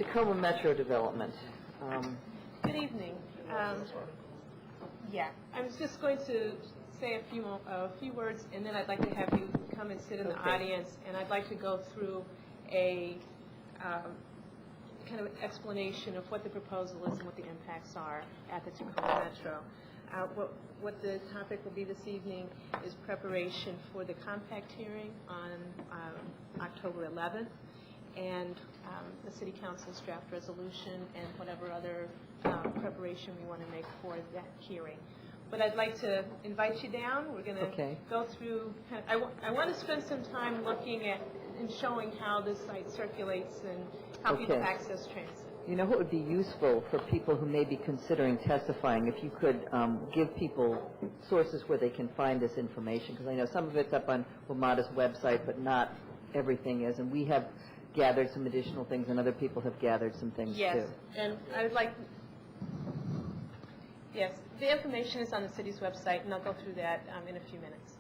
Takoma Metro Development. Good evening. Yeah, I was just going to say a few words, and then I'd like to have you come and sit in the audience, and I'd like to go through a kind of explanation of what the proposal is and what the impacts are at the Takoma Metro. What the topic will be this evening is preparation for the compact hearing on October 11th, and the City Council's draft resolution and whatever other preparation we want to make for that hearing. But I'd like to invite you down. We're going to go through, I want to spend some time looking at and showing how this site circulates and how people access transit. You know what would be useful for people who may be considering testifying, if you could give people sources where they can find this information, because I know some of it's up on WMATA's website, but not everything is, and we have gathered some additional things, and other people have gathered some things too. Yes, and I would like, yes, the information is on the city's website, and I'll go through that in a few minutes.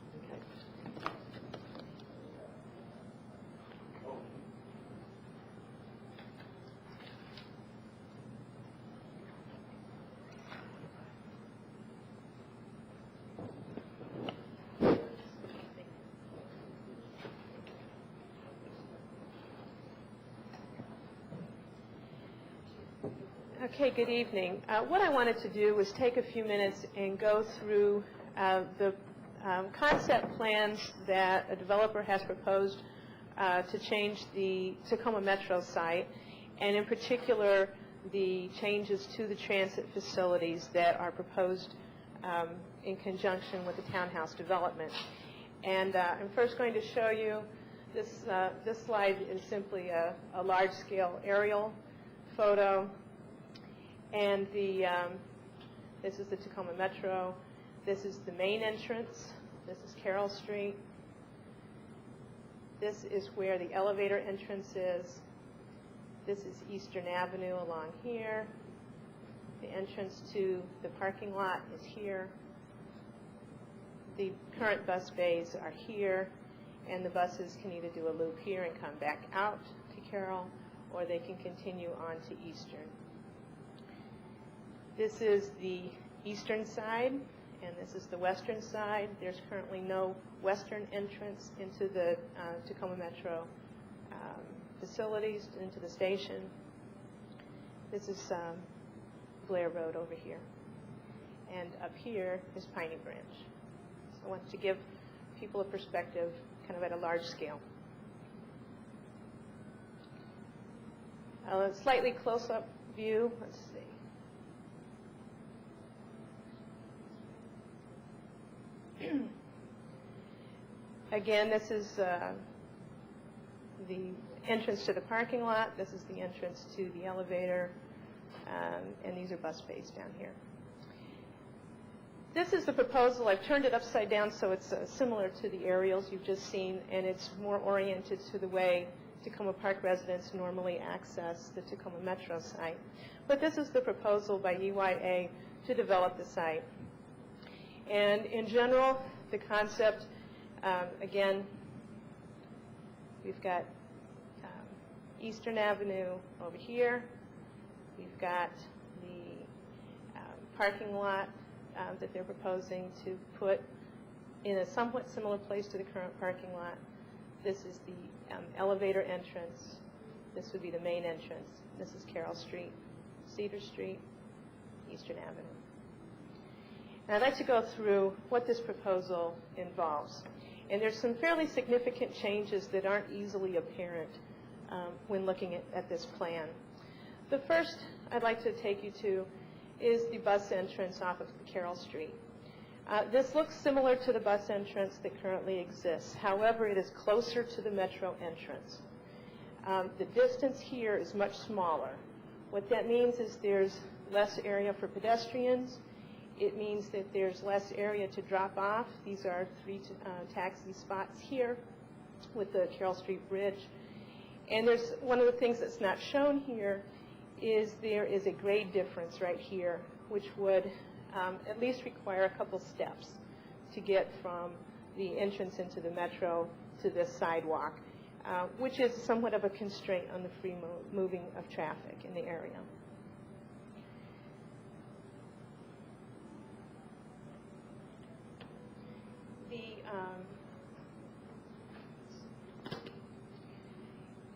Okay, good evening. What I wanted to do was take a few minutes and go through the concept plans that a developer has proposed to change the Takoma Metro site, and in particular the changes to the transit facilities that are proposed in conjunction with the townhouse development. And I'm first going to show you this. This slide is simply a large-scale aerial photo. And this is the Takoma Metro. This is the main entrance. This is Carroll Street. This is where the elevator entrance is. This is Eastern Avenue along here. The entrance to the parking lot is here. The current bus bays are here, and the buses can either do a loop here and come back out to Carroll, or they can continue on to Eastern. This is the eastern side, and this is the western side. There's currently no western entrance into the Takoma Metro facilities, into the station. This is Blair Road over here. And up here is Piney Branch. So I want to give people a perspective kind of at a large scale. A slightly close-up view. Let's see. Again, this is the entrance to the parking lot. This is the entrance to the elevator, and these are bus bays down here. This is the proposal. I've turned it upside down so it's similar to the aerials you've just seen, and it's more oriented to the way Takoma Park residents normally access the Takoma Metro site. But this is the proposal by EYA to develop the site. And in general, the concept, again, we've got Eastern Avenue over here. We've got the parking lot that they're proposing to put in a somewhat similar place to the current parking lot. This is the elevator entrance. This would be the main entrance. This is Carroll Street, Cedar Street, Eastern Avenue. And I'd like to go through what this proposal involves. And there's some fairly significant changes that aren't easily apparent when looking at this plan. The first I'd like to take you to is the bus entrance off of Carroll Street. This looks similar to the bus entrance that currently exists. However, it is closer to the metro entrance. The distance here is much smaller. What that means is there's less area for pedestrians. It means that there's less area to drop off. These are 3 taxi spots here with the Carroll Street Bridge. And there's one of the things that's not shown here is there is a grade difference right here, which would at least require a couple steps to get from the entrance into the metro to this sidewalk. which is somewhat of a constraint on the free moving of traffic in the area.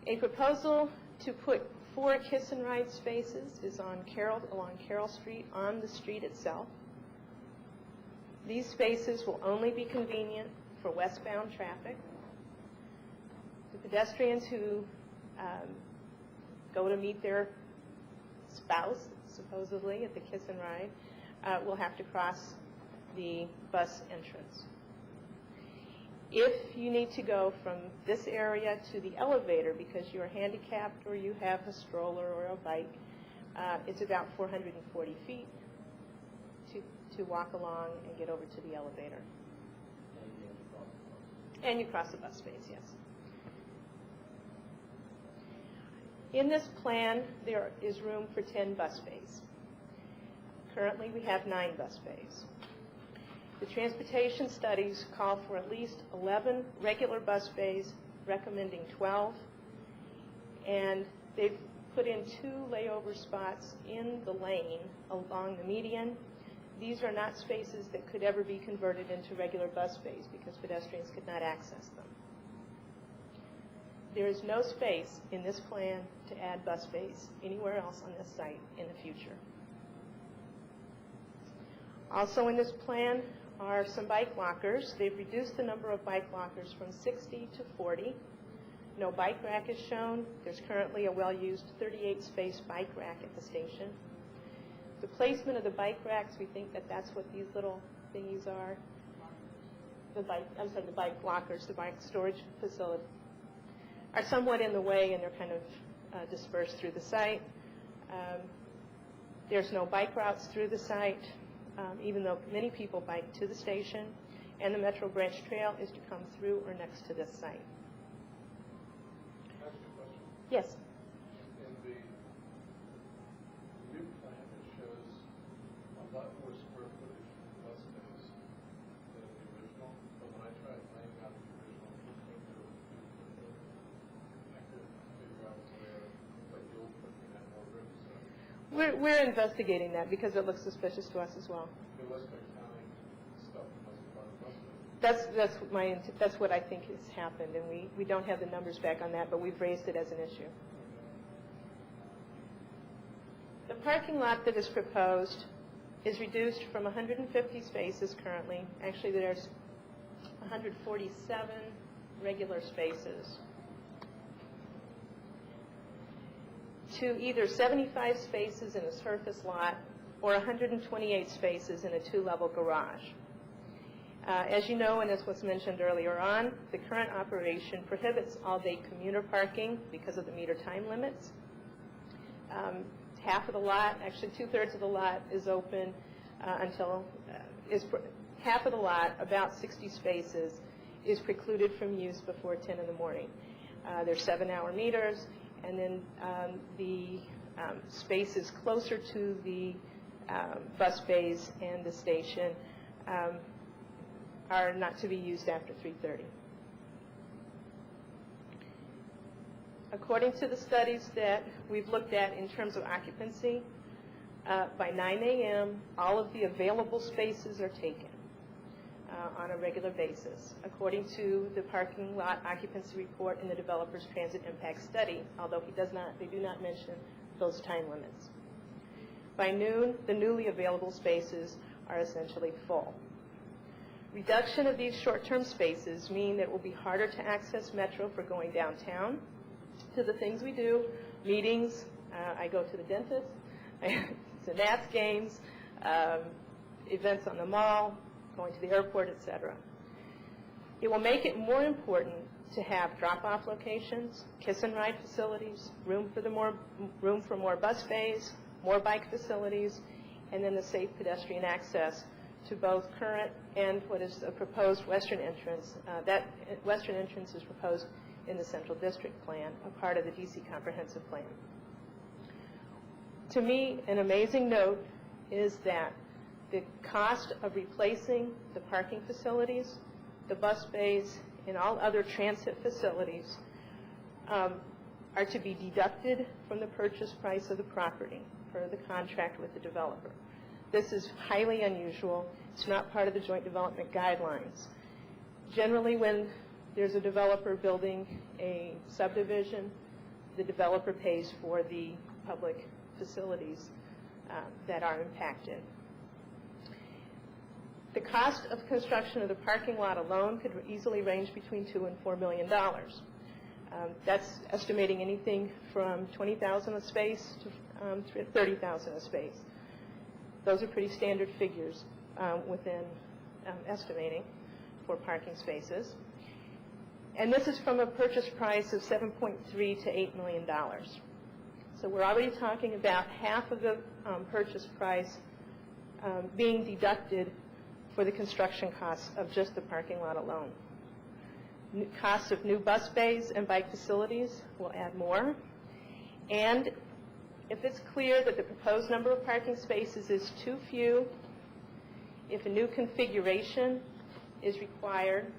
A proposal to put 4 kiss and ride spaces is on along Carroll Street on the street itself. These spaces will only be convenient for westbound traffic. The pedestrians who go to meet their spouse, supposedly, at the kiss and ride, will have to cross the bus entrance. If you need to go from this area to the elevator because you are handicapped or you have a stroller or a bike, it's about 440 feet to walk along and get over to the elevator. And you cross the bus space, yes. In this plan, there is room for 10 bus bays. Currently, we have 9 bus bays. The transportation studies call for at least 11 regular bus bays, recommending 12. And they've put in 2 layover spots in the lane along the median. These are not spaces that could ever be converted into regular bus bays because pedestrians could not access them. There is no space in this plan to add bus bays anywhere else on this site in the future. Also in this plan are some bike lockers. They've reduced the number of bike lockers from 60 to 40. No bike rack is shown. There's currently a well-used 38-space bike rack at the station. The placement of the bike racks, we think that that's what these little thingies are. The bike lockers, the bike storage facility, are somewhat in the way, and they're kind of dispersed through the site. There's no bike routes through the site. Even though many people bike to the station, and the Metro Branch Trail is to come through or next to this site. Can I ask you a question? Yes. In the new plan, it shows a lot more square footage for bus bays than the original, but when I tried laying out the original, I couldn't figure out where, like the old footprint had more room, so. We're investigating that because it looks suspicious to us as well. It was counting stuff that wasn't part of the bus bay. That's what I think has happened, and we don't have the numbers back on that, but we've raised it as an issue. The parking lot that is proposed is reduced from 150 spaces currently. Actually, there's 147 regular spaces to either 75 spaces in a surface lot or 128 spaces in a 2-level garage. As you know, and as was mentioned earlier on, the current operation prohibits all-day commuter parking because of the meter time limits. Half of the lot, actually 2/3 of the lot, is open half of the lot, about 60 spaces, is precluded from use before 10 in the morning. There's 7-hour meters, and then the spaces closer to the bus bays and the station are not to be used after 3:30. According to the studies that we've looked at in terms of occupancy, by 9 a.m., all of the available spaces are taken on a regular basis, according to the parking lot occupancy report in the developer's transit impact study, although they do not mention those time limits. By noon, the newly available spaces are essentially full. Reduction of these short-term spaces mean that it will be harder to access Metro for going downtown to the things we do, meetings, I go to the dentist, to Nats games, events on the mall, going to the airport, etc. It will make it more important to have drop-off locations, kiss-and-ride facilities, room for more bus bays, more bike facilities, and then the safe pedestrian access to both current and what is a proposed western entrance. That western entrance is proposed in the Central District Plan, a part of the DC Comprehensive Plan. To me, an amazing note is that the cost of replacing the parking facilities, the bus bays, and all other transit facilities are to be deducted from the purchase price of the property per the contract with the developer. This is highly unusual. It's not part of the joint development guidelines. Generally, when there's a developer building a subdivision, the developer pays for the public facilities that are impacted. The cost of construction of the parking lot alone could easily range between $2 and $4 million. That's estimating anything from $20,000 a space to $30,000 a space. Those are pretty standard figures within estimating for parking spaces. And this is from a purchase price of $7.3 to $8 million. So we're already talking about half of the purchase price being deducted for the construction costs of just the parking lot alone. Costs of new bus bays and bike facilities will add more. And if it's clear that the proposed number of parking spaces is too few, if a new configuration is required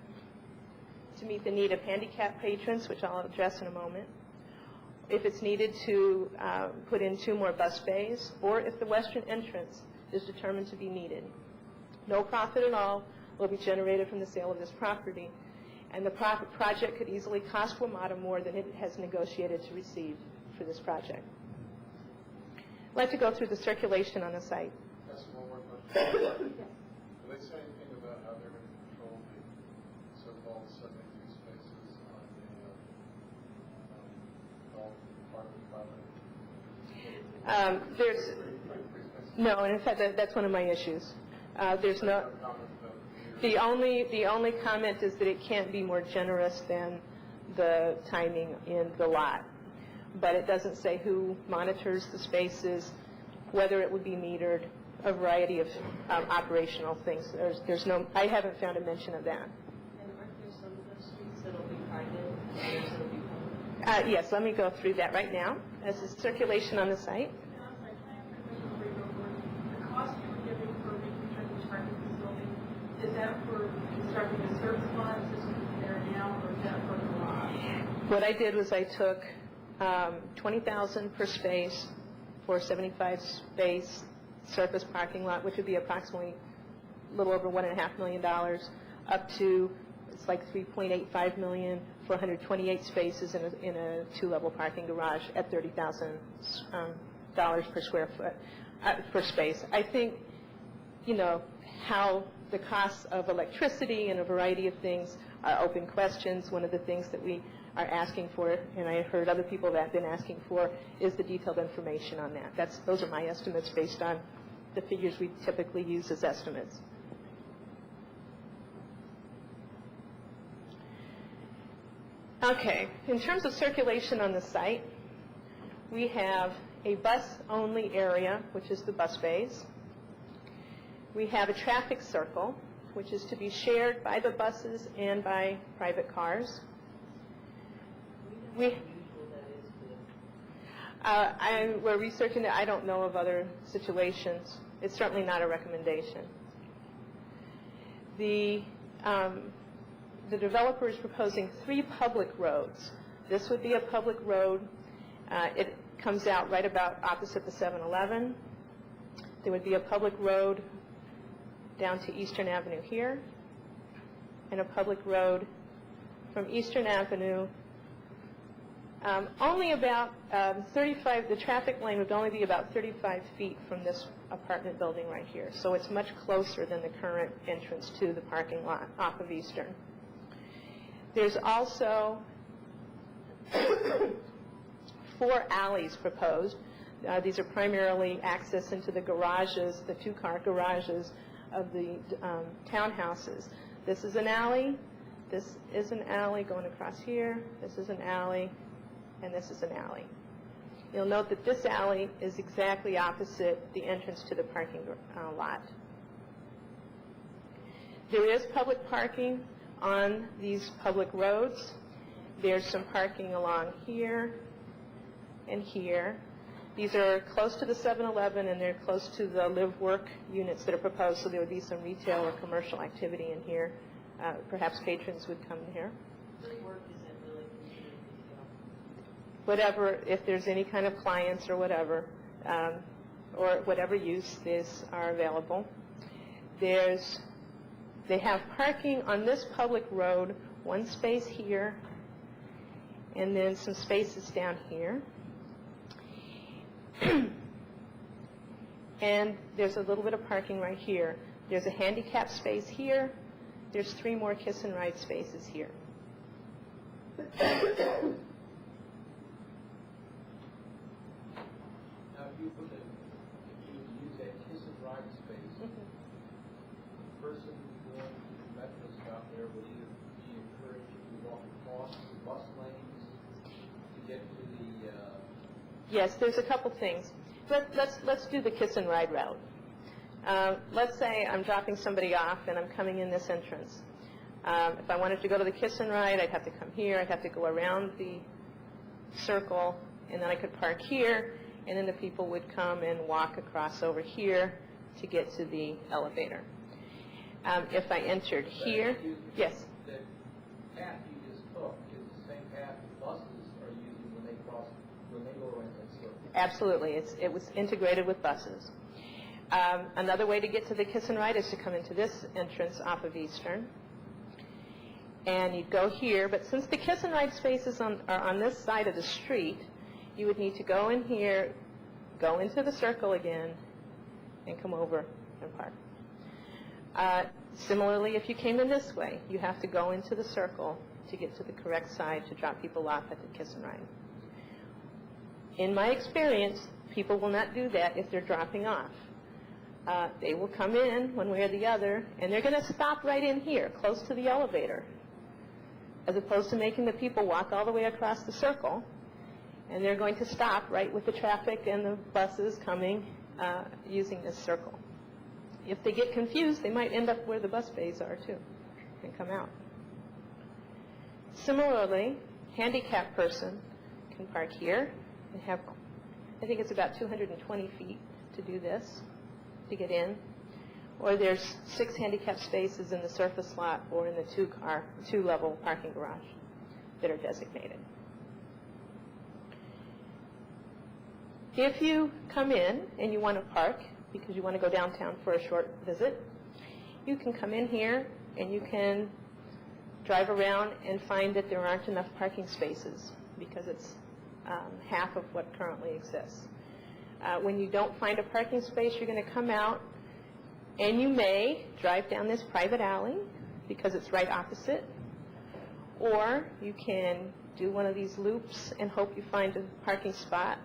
to meet the need of handicapped patrons, which I'll address in a moment, if it's needed to put in 2 more bus bays, or if the western entrance is determined to be needed. No profit at all will be generated from the sale of this property, and the project could easily cost WMATA more than it has negotiated to receive for this project. I'd like to go through the circulation on the site. That's one more question. Do they say anything about how they're going to control the so-called 72 spaces on the golf part of the property? No, and in fact, that's one of my issues. There's no. The only comment is that it can't be more generous than the timing in the lot. But it doesn't say who monitors the spaces, whether it would be metered, a variety of operational things. There's no. I haven't found a mention of that. And aren't there some of those streets that will be private and others that will be public? Yes, let me go through that right now. This is circulation on the site. The cost you were giving for reconstructing the parking facility, is that for constructing a service lot system there now, or is that for the garage? What I did was I took $20,000 per space for a 75-space surface parking lot, which would be approximately a little over $1.5 million, up to it's like $3.85 million for 128 spaces in a 2-level parking garage at $30,000 per square foot per space. I think, how the costs of electricity and a variety of things are open questions. One of the things that we are asking for, and I heard other people that have been asking for, is the detailed information on that. Those are my estimates based on the figures we typically use as estimates. Okay, in terms of circulation on the site, we have a bus-only area, which is the bus bays. We have a traffic circle, which is to be shared by the buses and by private cars. We're researching it. I don't know of other situations. It's certainly not a recommendation. The developer is proposing 3 public roads. This would be a public road. It comes out right about opposite the 7-Eleven. There would be a public road down to Eastern Avenue here, and a public road from Eastern Avenue. Only about 35, the traffic lane would only be about 35 feet from this apartment building right here. So it's much closer than the current entrance to the parking lot off of Eastern. There's also 4 alleys proposed. These are primarily access into the garages, the 2-car garages of the townhouses. This is an alley. This is an alley going across here. This is an alley. And this is an alley. You'll note that this alley is exactly opposite the entrance to the parking lot. There is public parking on these public roads. There's some parking along here and here. These are close to the 7-Eleven, and they're close to the live-work units that are proposed, so there would be some retail or commercial activity in here. Perhaps patrons would come here. Live work isn't really considered retail. whatever, if there's any kind of clients or whatever use these are available. They have parking on this public road, one space here, and then some spaces down here. And there's a little bit of parking right here. There's a handicap space here. There's 3 more kiss and ride spaces here. Now, if you use that kiss and ride space, the person going to the metro stop there will either be encouraged to walk across the bus lanes to get to the... Yes, there's a couple things. Let's do the kiss and ride route. Let's say I'm dropping somebody off and I'm coming in this entrance. If I wanted to go to the kiss and ride, I'd have to come here. I'd have to go around the circle, and then I could park here, and then the people would come and walk across over here to get to the elevator. If I entered here, yes? The path you just took is the same path the buses are using when they go around that circle. Absolutely. It was integrated with buses. Another way to get to the kiss and ride is to come into this entrance off of Eastern. And you'd go here, but since the kiss and ride spaces are on this side of the street, you would need to go in here, go into the circle again, and come over and park. Similarly, if you came in this way, you have to go into the circle to get to the correct side to drop people off at the kiss and ride. In my experience, people will not do that if they're dropping off. They will come in one way or the other, and they're going to stop right in here, close to the elevator, as opposed to making the people walk all the way across the circle, and they're going to stop right with the traffic and the buses coming using this circle. If they get confused, they might end up where the bus bays are, too, and come out. Similarly, handicapped person can park here. They have, I think it's about 220 feet to do this, to get in. Or there's 6 handicap spaces in the surface lot or in the 2-level parking garage that are designated. If you come in and you want to park because you want to go downtown for a short visit, you can come in here and you can drive around and find that there aren't enough parking spaces because it's half of what currently exists. When you don't find a parking space, you're going to come out and you may drive down this private alley because it's right opposite, or you can do one of these loops and hope you find a parking spot.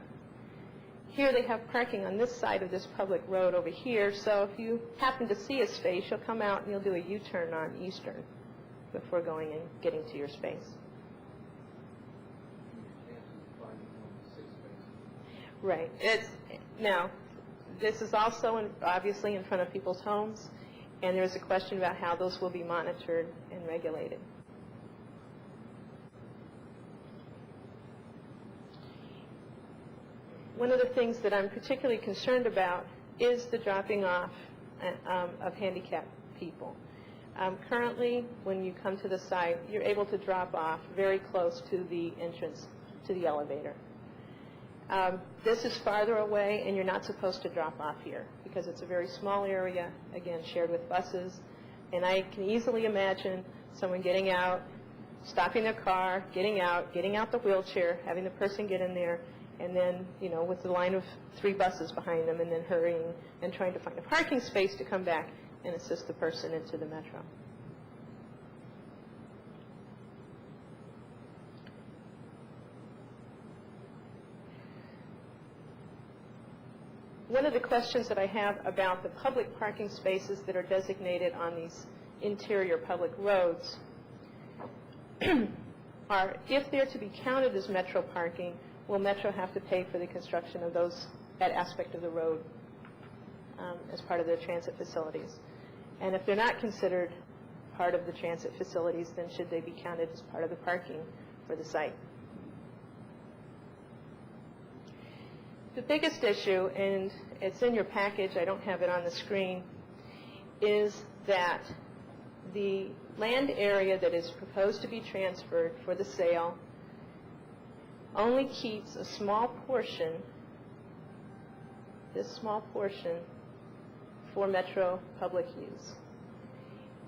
Here they have parking on this side of this public road over here, so if you happen to see a space, you'll come out and you'll do a U-turn on Eastern before going and getting to your space. Right. Now, this is also obviously in front of people's homes, and there's a question about how those will be monitored and regulated. One of the things that I'm particularly concerned about is the dropping off of handicapped people. Currently, when you come to the site, you're able to drop off very close to the entrance to the elevator. This is farther away, and you're not supposed to drop off here because it's a very small area, again, shared with buses. And I can easily imagine someone getting out, stopping their car, getting out the wheelchair, having the person get in there, and then, with the line of 3 buses behind them, and then hurrying and trying to find a parking space to come back and assist the person into the metro. One of the questions that I have about the public parking spaces that are designated on these interior public roads are, if they're to be counted as metro parking, will Metro have to pay for the construction of that aspect of the road as part of their transit facilities? And if they're not considered part of the transit facilities, then should they be counted as part of the parking for the site? The biggest issue, and it's in your package, I don't have it on the screen, is that the land area that is proposed to be transferred for the sale only keeps a small portion, this small portion, for Metro public use.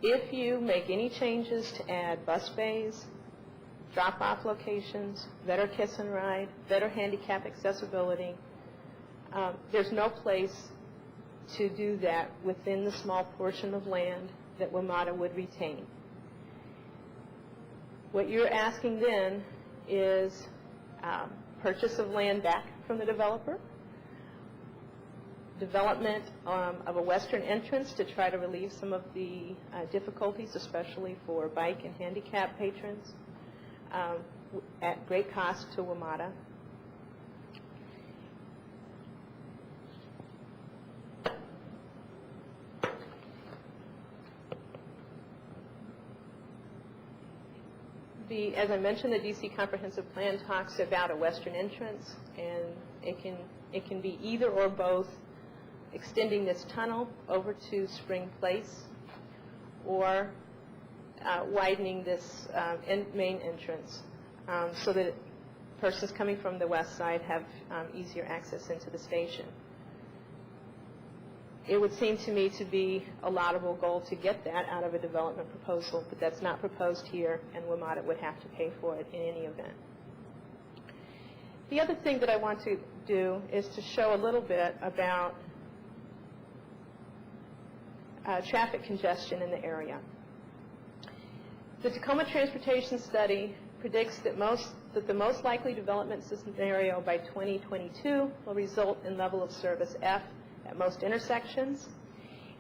If you make any changes to add bus bays, drop-off locations, better kiss and ride, better handicap accessibility, there's no place to do that within the small portion of land that WMATA would retain. What you're asking then is purchase of land back from the developer, development of a western entrance to try to relieve some of the difficulties, especially for bike and handicap patrons, at great cost to WMATA. As I mentioned, the DC Comprehensive Plan talks about a western entrance, and it can be either or both, extending this tunnel over to Spring Place, or widening this main entrance so that persons coming from the west side have easier access into the station. It would seem to me to be a laudable goal to get that out of a development proposal, but that's not proposed here, and WMATA would have to pay for it in any event. The other thing that I want to do is to show a little bit about traffic congestion in the area. The Takoma Transportation Study predicts that the most likely development scenario by 2022 will result in level of service F at most intersections.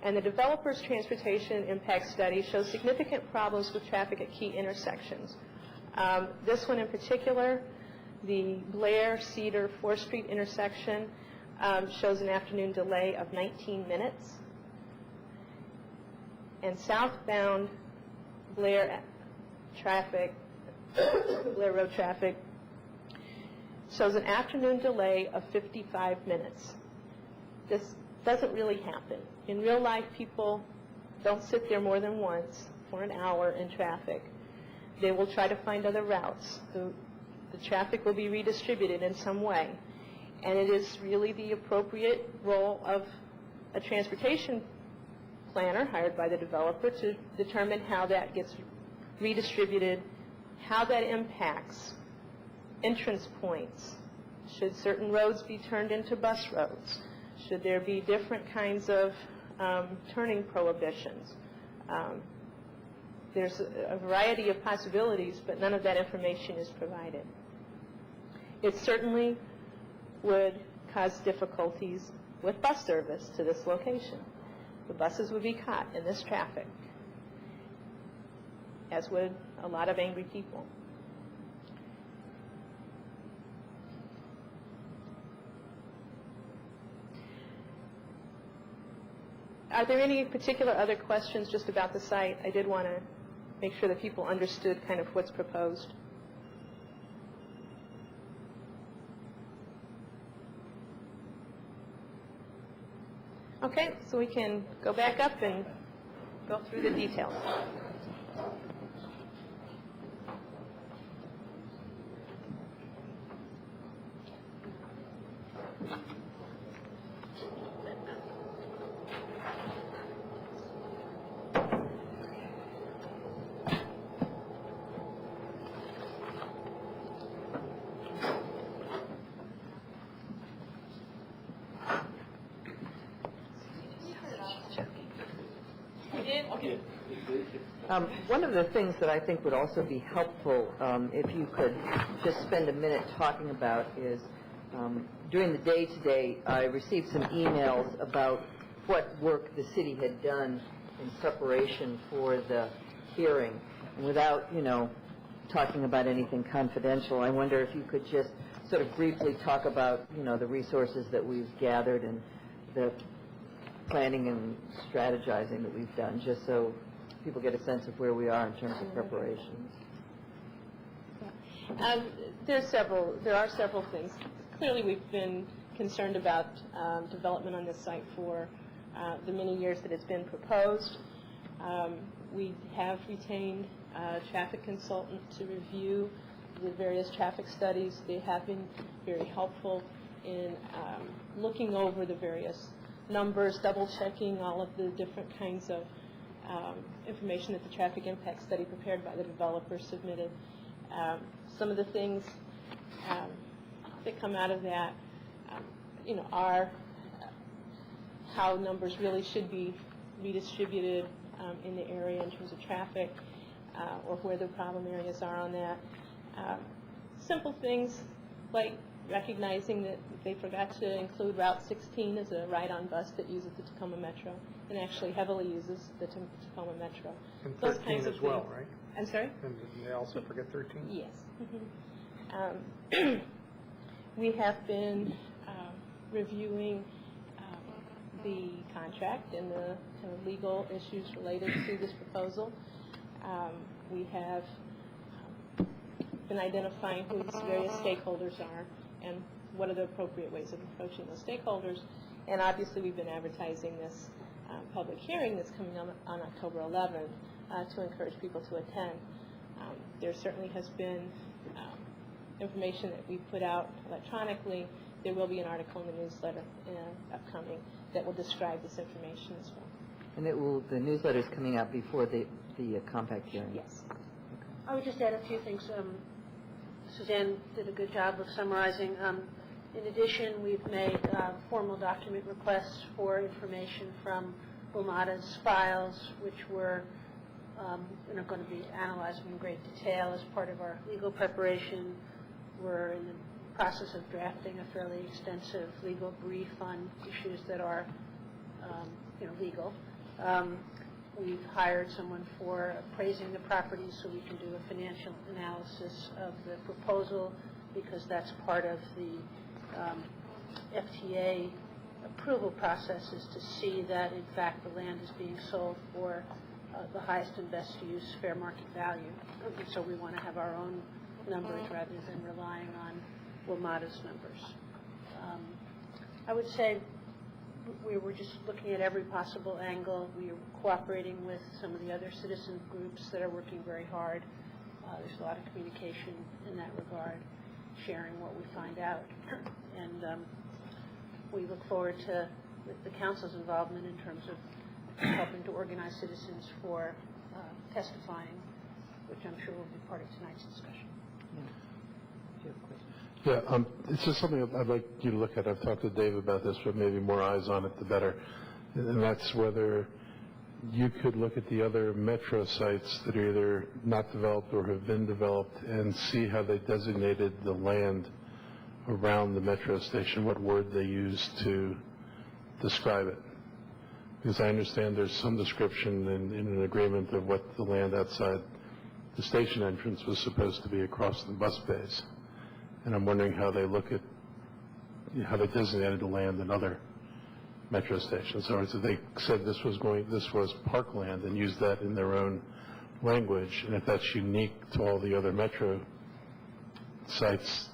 And the developer's transportation impact study shows significant problems with traffic at key intersections. This one in particular, the Blair-Cedar 4th Street intersection, shows an afternoon delay of 19 minutes. And southbound Blair traffic, Blair Road traffic, shows an afternoon delay of 55 minutes. This doesn't really happen. In real life, people don't sit there more than once for an hour in traffic. They will try to find other routes. The traffic will be redistributed in some way. And it is really the appropriate role of a transportation planner hired by the developer to determine how that gets redistributed, how that impacts entrance points. Should certain roads be turned into bus roads? Should there be different kinds of turning prohibitions? There's a variety of possibilities, but none of that information is provided. It certainly would cause difficulties with bus service to this location. The buses would be caught in this traffic, as would a lot of angry people. Are there any particular other questions just about the site? I did want to make sure that people understood kind of what's proposed. Okay, so we can go back up and go through the details. One of the things that I think would also be helpful, if you could just spend a minute talking about, is during the day today, I received some emails about what work the city had done in preparation for the hearing. And without, talking about anything confidential, I wonder if you could just sort of briefly talk about, the resources that we've gathered and the planning and strategizing that we've done, just so people get a sense of where we are in terms of preparations. There are several things. Clearly, we've been concerned about development on this site for the many years that it's been proposed. We have retained a traffic consultant to review the various traffic studies. They have been very helpful in looking over the various numbers, double-checking all of the different kinds of information that the traffic impact study prepared by the developer submitted. Some of the things that come out of that, are how numbers really should be redistributed in the area in terms of traffic, or where the problem areas are on that. Simple things like recognizing that they forgot to include Route 16 as a ride-on bus that uses the Tacoma Metro and actually heavily uses the Tacoma Metro. And Those 13 kinds of as well, things. right? I'm sorry? And did they also forget 13? Yes. We have been reviewing the contract and the kind of legal issues related to this proposal. We have been identifying who these various stakeholders are and what are the appropriate ways of approaching those stakeholders. And obviously we've been advertising this public hearing that's coming on October 11th to encourage people to attend. There certainly has been information that we've put out electronically. There will be an article in the newsletter upcoming that will describe this information as well. And the newsletter is coming out before the compact hearing? Yes. I would just add a few things. Suzanne did a good job of summarizing. In addition, we've made formal document requests for information from WMATA's files, which we're going to be analyzing in great detail as part of our legal preparation. We're in the process of drafting a fairly extensive legal brief on issues that are, legal. We've hired someone for appraising the property so we can do a financial analysis of the proposal, because that's part of the FTA approval process, is to see that, in fact, the land is being sold for the highest and best use, fair market value. And so we want to have our own numbers rather than relying on WMATA's numbers. I would say we were just looking at every possible angle. We are cooperating with some of the other citizen groups that are working very hard. There's a lot of communication in that regard, sharing what we find out. And we look forward to the council's involvement in terms of helping to organize citizens for testifying, which I'm sure will be part of tonight's discussion. Yeah, it's just something I'd like you to look at. I've talked to Dave about this, but maybe more eyes on it, the better. And that's whether you could look at the other metro sites that are either not developed or have been developed and see how they designated the land around the metro station, what word they used to describe it. Because I understand there's some description in an agreement of what the land outside the station entrance was supposed to be across the bus bays. And I'm wondering how they look at, how they designated the land in other metro stations. So if they said this was parkland and used that in their own language, and if that's unique to all the other metro sites,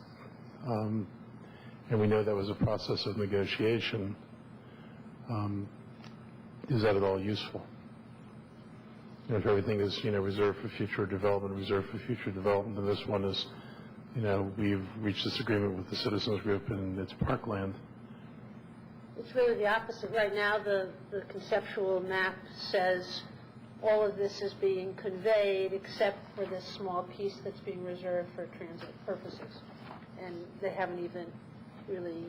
and we know that was a process of negotiation, is that at all useful? If everything is, reserved for future development, and this one is, we've reached this agreement with the citizens group and it's parkland. It's really the opposite. Right now, the conceptual map says all of this is being conveyed except for this small piece that's being reserved for transit purposes. And they haven't even really,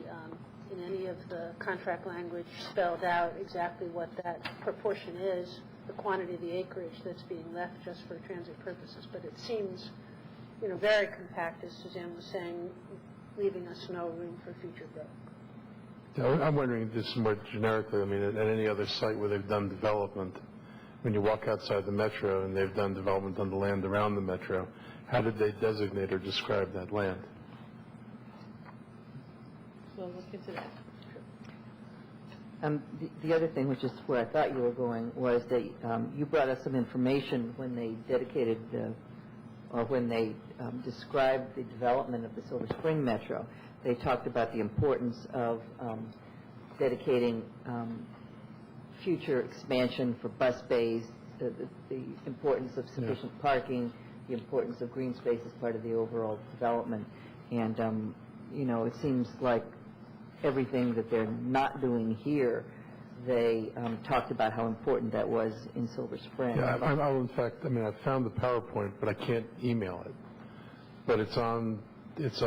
in any of the contract language, spelled out exactly what that proportion is, the quantity of the acreage that's being left just for transit purposes. But it seems, very compact, as Suzanne was saying, leaving us no room for future growth. Yeah, I'm wondering this more generically. I mean, at any other site where they've done development, when you walk outside the metro and they've done development on the land around the metro, how did they designate or describe that land? So we'll look into that. The other thing, which is where I thought you were going, was that you brought us some information when they dedicated or when they described the development of the Silver Spring Metro. They talked about the importance of dedicating future expansion for bus bays, the importance of sufficient parking, the importance of green space as part of the overall development. And, it seems like everything that they're not doing here, they talked about how important that was in Silver Spring. Yeah, I'll in fact, I found the PowerPoint, but I can't email it. But it's on it's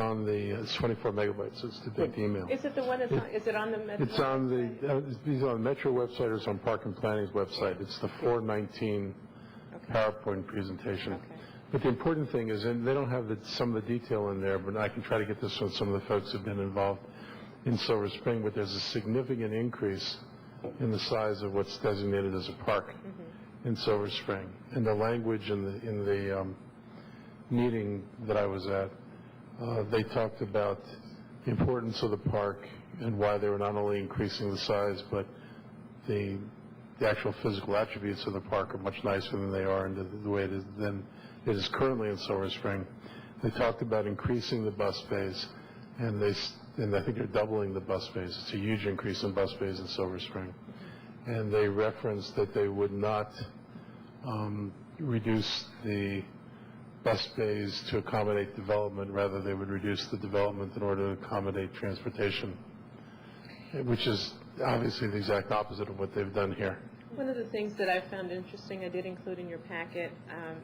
24 megabytes, so it's to take the email. Is it the one that's is it on the Metro? It's on these on the Metro website or it's on Park and Planning's website. It's the 419 PowerPoint presentation. Okay. But the important thing is, and they don't have some of the detail in there, but I can try to get this from some of the folks who've been involved in Silver Spring, but there's a significant increase in the size of what's designated as a park in Silver Spring. And the language in the meeting that I was at, they talked about the importance of the park and why they were not only increasing the size, but the actual physical attributes of the park are much nicer than they are and the way than it is currently in Silver Spring. They talked about increasing the bus bays, and I think they're doubling the bus bays. It's a huge increase in bus bays in Silver Spring. And they referenced that they would not reduce the bus bays to accommodate development, rather they would reduce the development in order to accommodate transportation, which is obviously the exact opposite of what they've done here. One of the things that I found interesting, I did include in your packet,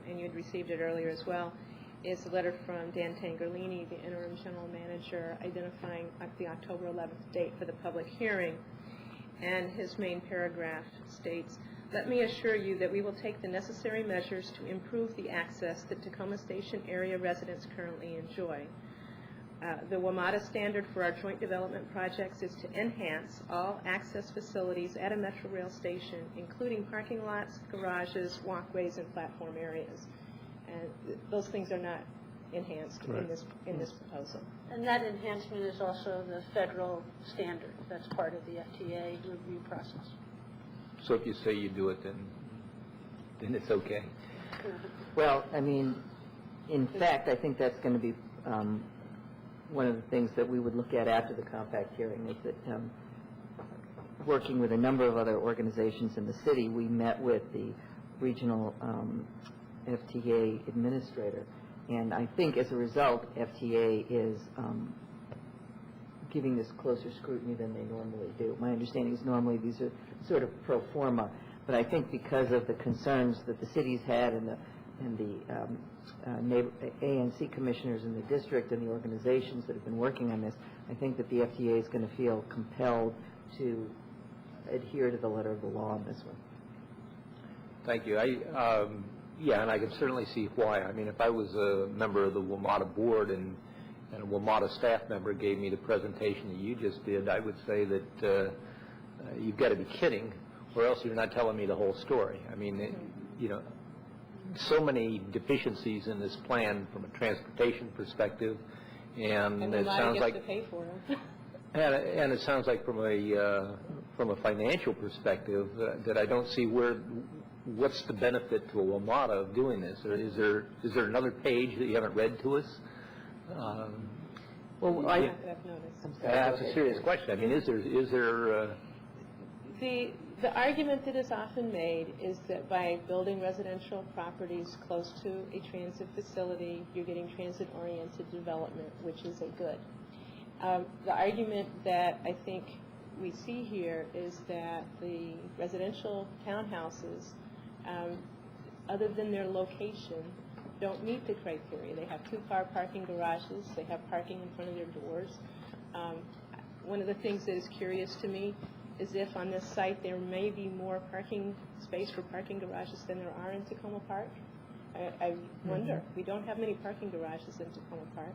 and you had received it earlier as well, is a letter from Dan Tangerlini, the interim general manager, identifying the October 11th date for the public hearing. And his main paragraph states, "Let me assure you that we will take the necessary measures to improve the access that Takoma Station area residents currently enjoy. The WMATA standard for our joint development projects is to enhance all access facilities at a Metro Rail station, including parking lots, garages, walkways, and platform areas." And those things are not enhanced in this proposal. And that enhancement is also the federal standard. That's part of the FTA review process. So if you say you do it, then it's okay. Well, in fact, I think that's going to be one of the things that we would look at after the compact hearing, is that working with a number of other organizations in the city, we met with the regional FTA administrator. And I think as a result, FTA is giving this closer scrutiny than they normally do. My understanding is normally these are sort of pro forma, but I think because of the concerns that the cities had and the ANC commissioners in the district and the organizations that have been working on this, I think that the FTA is going to feel compelled to adhere to the letter of the law on this one. Thank you. Yeah, and I can certainly see why. If I was a member of the WMATA board and a WMATA staff member gave me the presentation that you just did, I would say that you've got to be kidding, or else you're not telling me the whole story. So many deficiencies in this plan from a transportation perspective, and it sounds like to pay for them. and it sounds like from a financial perspective that I don't see what's the benefit to a WMATA of doing this? Or is there another page that you haven't read to us? Well, that's a serious question. Is there? The argument that is often made is that by building residential properties close to a transit facility, you're getting transit-oriented development, which is a good. The argument that I think we see here is that the residential townhouses, other than their location, don't meet the criteria. They have two-car parking garages. They have parking in front of their doors. One of the things that is curious to me is if on this site there may be more parking space for parking garages than there are in Takoma Park. I wonder. We don't have many parking garages in Takoma Park.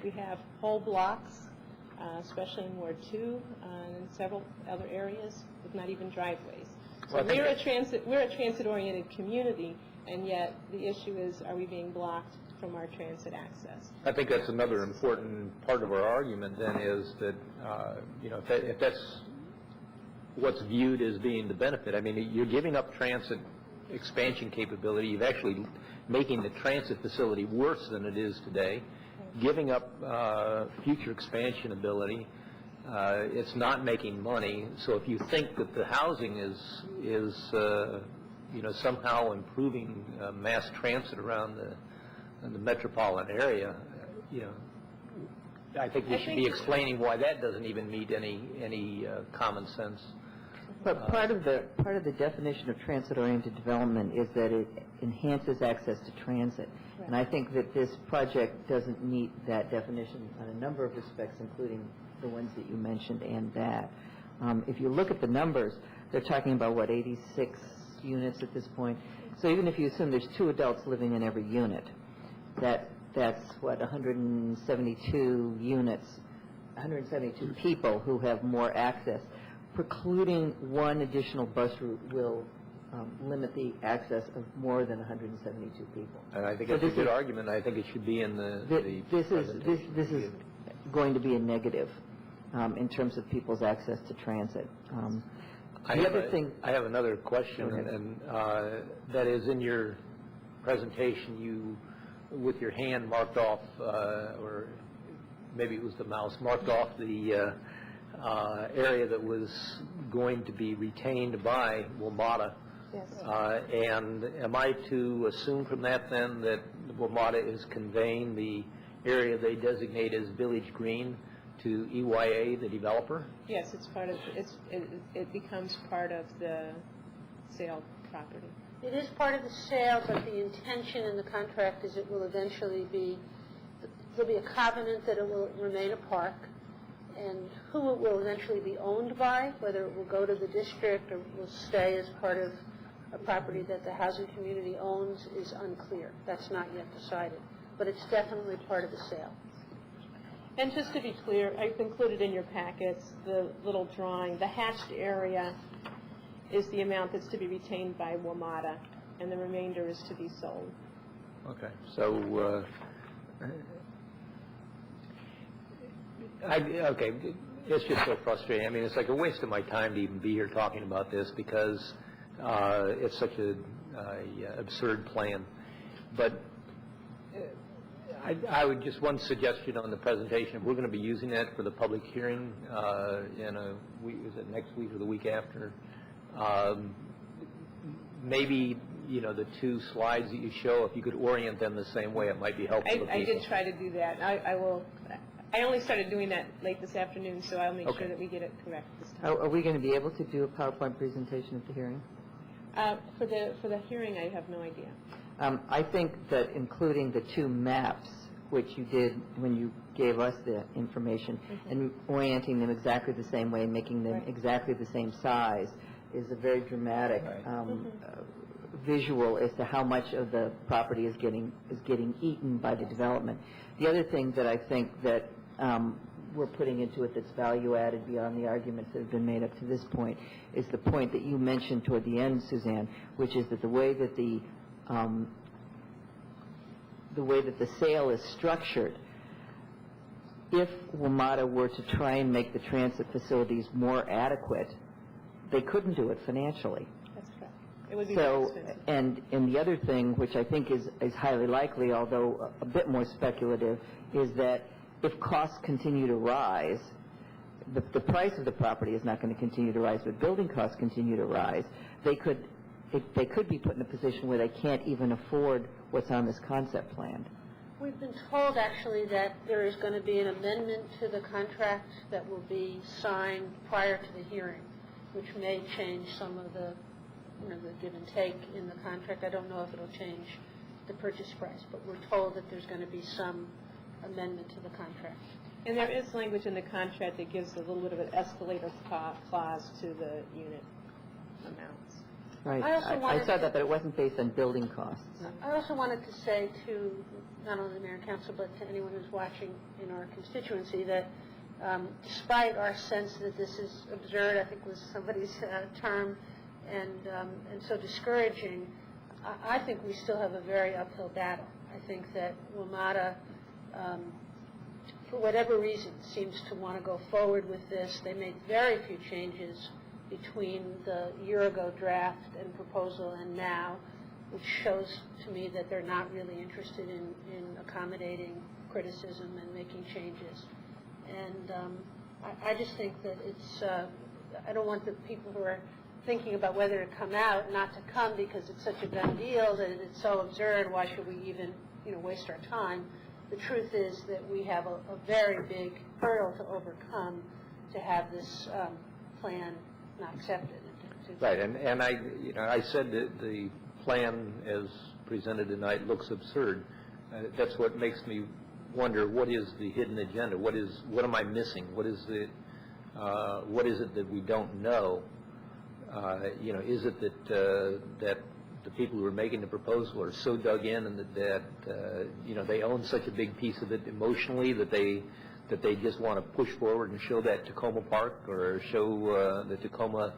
We have whole blocks, especially in Ward 2 and in several other areas, with not even driveways. So we're a transit-oriented community, and yet the issue is, are we being blocked from our transit access? I think that's another important part of our argument. Then is that if that's what's viewed as being the benefit. You're giving up transit expansion capability. You're actually making the transit facility worse than it is today. Giving up future expansion ability. It's not making money. So if you think that the housing is somehow improving mass transit around the metropolitan area, I think we should be explaining why that doesn't even meet any common sense. But part of the definition of transit-oriented development is that it enhances access to transit. Right. And I think that this project doesn't meet that definition on a number of respects, including the ones that you mentioned and that. If you look at the numbers, they're talking about, 86 units at this point. So even if you assume there's 2 adults living in every unit, that's 172 units, 172 people who have more access. Precluding one additional bus route will limit the access of more than 172 people. And I think it's a good argument. I think it should be in the This is going to be a negative in terms of people's access to transit. I have another question, and that is, in your presentation, you, with your hand, marked off, or maybe it was the mouse, marked off the area that was going to be retained by WMATA. Yes. And am I to assume from that then that WMATA is conveying the area they designate as Village Green to EYA, the developer? Yes, it's part of, it becomes part of the sale property. It is part of the sale, but the intention in the contract is it will eventually be, there'll be a covenant that it will remain a park, and who it will eventually be owned by, whether it will go to the district or will stay as part of a property that the housing community owns, is unclear. That's not yet decided, but it's definitely part of the sale. And just to be clear, I've included in your packets the little drawing. The hatched area is the amount that's to be retained by WMATA, and the remainder is to be sold. Okay. So, okay, it's just so frustrating. I mean, it's like a waste of my time to even be here talking about this because it's such an absurd plan. But I would just, one suggestion on the presentation, if we're going to be using that for the public hearing in a week, is it next week or the week after? Maybe, the 2 slides that you show, if you could orient them the same way, it might be helpful to people. I did try to do that. I only started doing that late this afternoon, so I'll make sure that we get it correct this time. Are we going to be able to do a PowerPoint presentation at the hearing? For the hearing, I have no idea. I think that including the 2 maps, which you did when you gave us the information, and orienting them exactly the same way, making them exactly the same size, is a very dramatic visual as to how much of the property is getting eaten by the development. The other thing that I think that we're putting into it that's value added beyond the arguments that have been made up to this point is the point that you mentioned toward the end, Suzanne, which is that the way that the sale is structured, if WMATA were to try and make the transit facilities more adequate, they couldn't do it financially. That's correct. It would be very expensive. And the other thing, which I think is highly likely, although a bit more speculative, is that if costs continue to rise, the price of the property is not going to continue to rise, but building costs continue to rise. They could be put in a position where they can't even afford what's on this concept plan. We've been told, actually, that there is going to be an amendment to the contract that will be signed prior to the hearing, which may change some of the, the give and take in the contract. I don't know if it'll change the purchase price, but we're told that there's going to be some amendment to the contract. And there is language in the contract that gives a little bit of an escalator clause to the unit amounts. Right. I saw that, but it wasn't based on building costs. I also wanted to say to not only the Mayor and Council, but to anyone who's watching in our constituency, that despite our sense that this is absurd, I think was somebody's term, and so discouraging, I think we still have a very uphill battle. I think that WMATA, for whatever reason, seems to want to go forward with this. They made very few changes between the year-ago draft and proposal and now, which shows to me that they're not really interested in accommodating criticism and making changes. And I just think that it's, I don't want the people who are thinking about whether to come out not to come because it's such a done deal, that it's so absurd, why should we even, waste our time. The truth is that we have a very big hurdle to overcome to have this plan not accepted. Right, and I said that the plan as presented tonight looks absurd. That's what makes me wonder, what is the hidden agenda? What am I missing? What is it that we don't know? Is it that the people who are making the proposal are so dug in and that they own such a big piece of it emotionally that they just want to push forward and show that Takoma Park or show the Takoma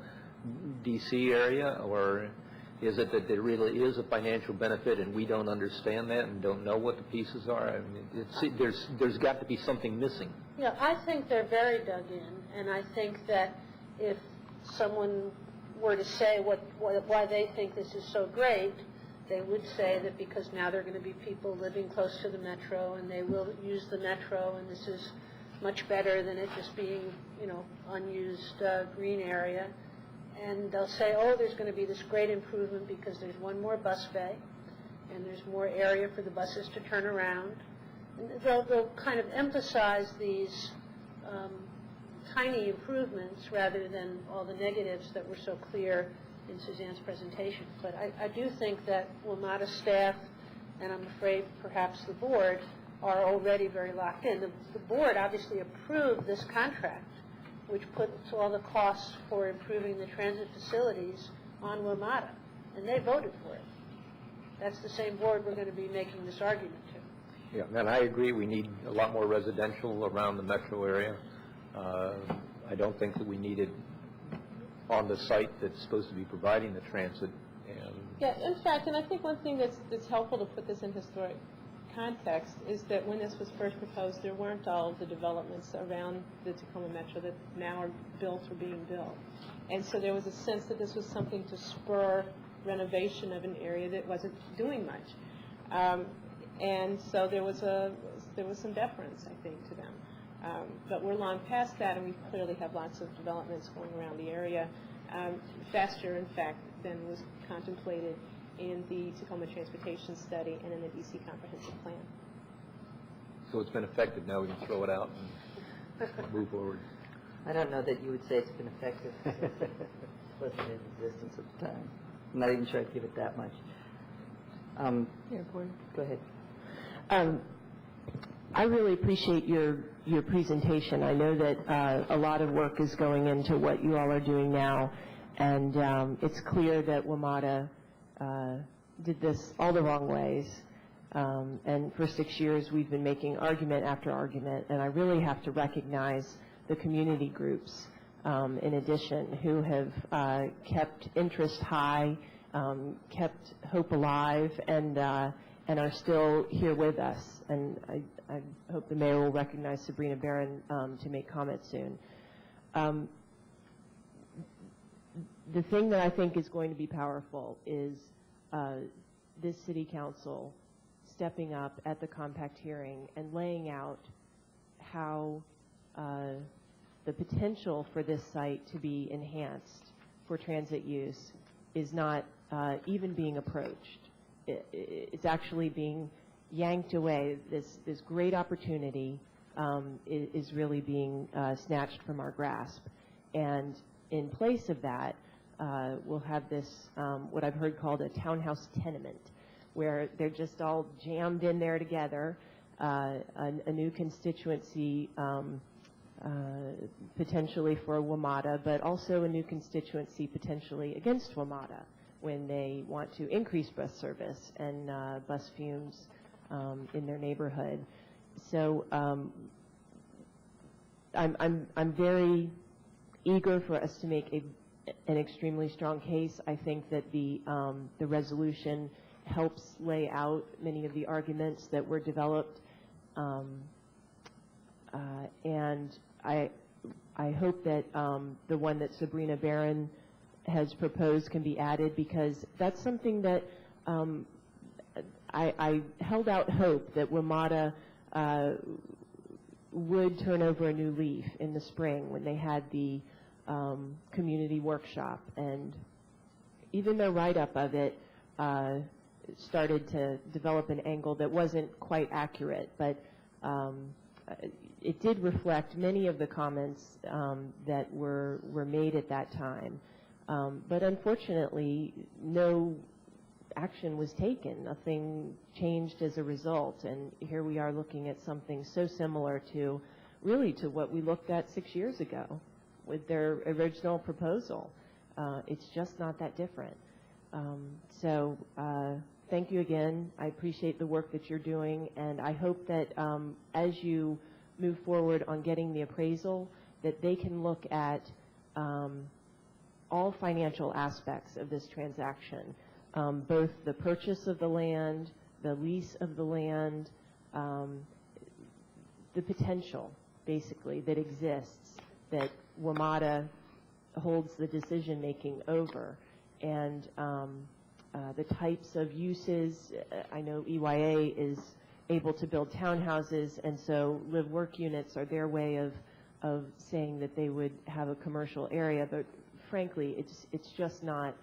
D.C. area, or is it that there really is a financial benefit and we don't understand that and don't know what the pieces are? I mean, there's got to be something missing. Yeah, I think they're very dug in, and I think that if someone were to say why they think this is so great, they would say that because now there are going to be people living close to the metro and they will use the metro, and this is much better than it just being, unused green area. And they'll say, oh, there's going to be this great improvement because there's one more bus bay and there's more area for the buses to turn around. And they'll kind of emphasize these tiny improvements rather than all the negatives that were so clear in Suzanne's presentation. But I do think that WMATA staff, and I'm afraid perhaps the board, are already very locked in. The board obviously approved this contract, which puts all the costs for improving the transit facilities on WMATA, and they voted for it. That's the same board we're going to be making this argument to. Yeah, and I agree we need a lot more residential around the metro area. I don't think that we need it on the site that's supposed to be providing the transit. Yeah, in fact, and I think one thing that's helpful to put this in historic context is that when this was first proposed, there weren't all of the developments around the Tacoma Metro that now are built or being built. And so there was a sense that this was something to spur renovation of an area that wasn't doing much. And so there was some deference, I think, to them. But we're long past that, and we clearly have lots of developments going around the area, faster, in fact, than was contemplated in the Tacoma Transportation Study and in the D.C. Comprehensive Plan. So it's been effective. Now we can throw it out and move forward. I don't know that you would say it's been effective since it wasn't in existence at the time. I'm not even sure I'd give it that much. Go ahead. I really appreciate your presentation. I know that a lot of work is going into what you all are doing now, and it's clear that WMATA did this all the wrong ways. And for 6 years, we've been making argument after argument, and I really have to recognize the community groups, in addition, who have kept interest high, kept hope alive, and are still here with us. And I hope the mayor will recognize Sabrina Barron to make comment soon. The thing that I think is going to be powerful is this city council stepping up at the compact hearing and laying out how the potential for this site to be enhanced for transit use is not even being approached. It's actually being yanked away. This great opportunity is really being snatched from our grasp. And in place of that, we'll have this, what I've heard called a townhouse tenement, where they're just all jammed in there together, a new constituency potentially for WMATA, but also a new constituency potentially against WMATA when they want to increase bus service and bus fumes in their neighborhood. So I'm very eager for us to make an extremely strong case. I think that the resolution helps lay out many of the arguments that were developed, and I hope that the one that Sabrina Barron has proposed can be added, because that's something that I held out hope that WMATA would turn over a new leaf in the spring when they had the community workshop. And even their write-up of it started to develop an angle that wasn't quite accurate, but it did reflect many of the comments that were made at that time. But unfortunately, no action was taken. Nothing changed as a result. And here we are looking at something so similar to, really, to what we looked at 6 years ago with their original proposal. It's just not that different. So thank you again. I appreciate the work that you're doing, and I hope that as you move forward on getting the appraisal, that they can look at all financial aspects of this transaction, both the purchase of the land, the lease of the land, the potential, basically, that exists, that WMATA holds the decision-making over, and the types of uses. I know EYA is able to build townhouses, and so live-work units are their way of saying that they would have a commercial area, but frankly, it's just not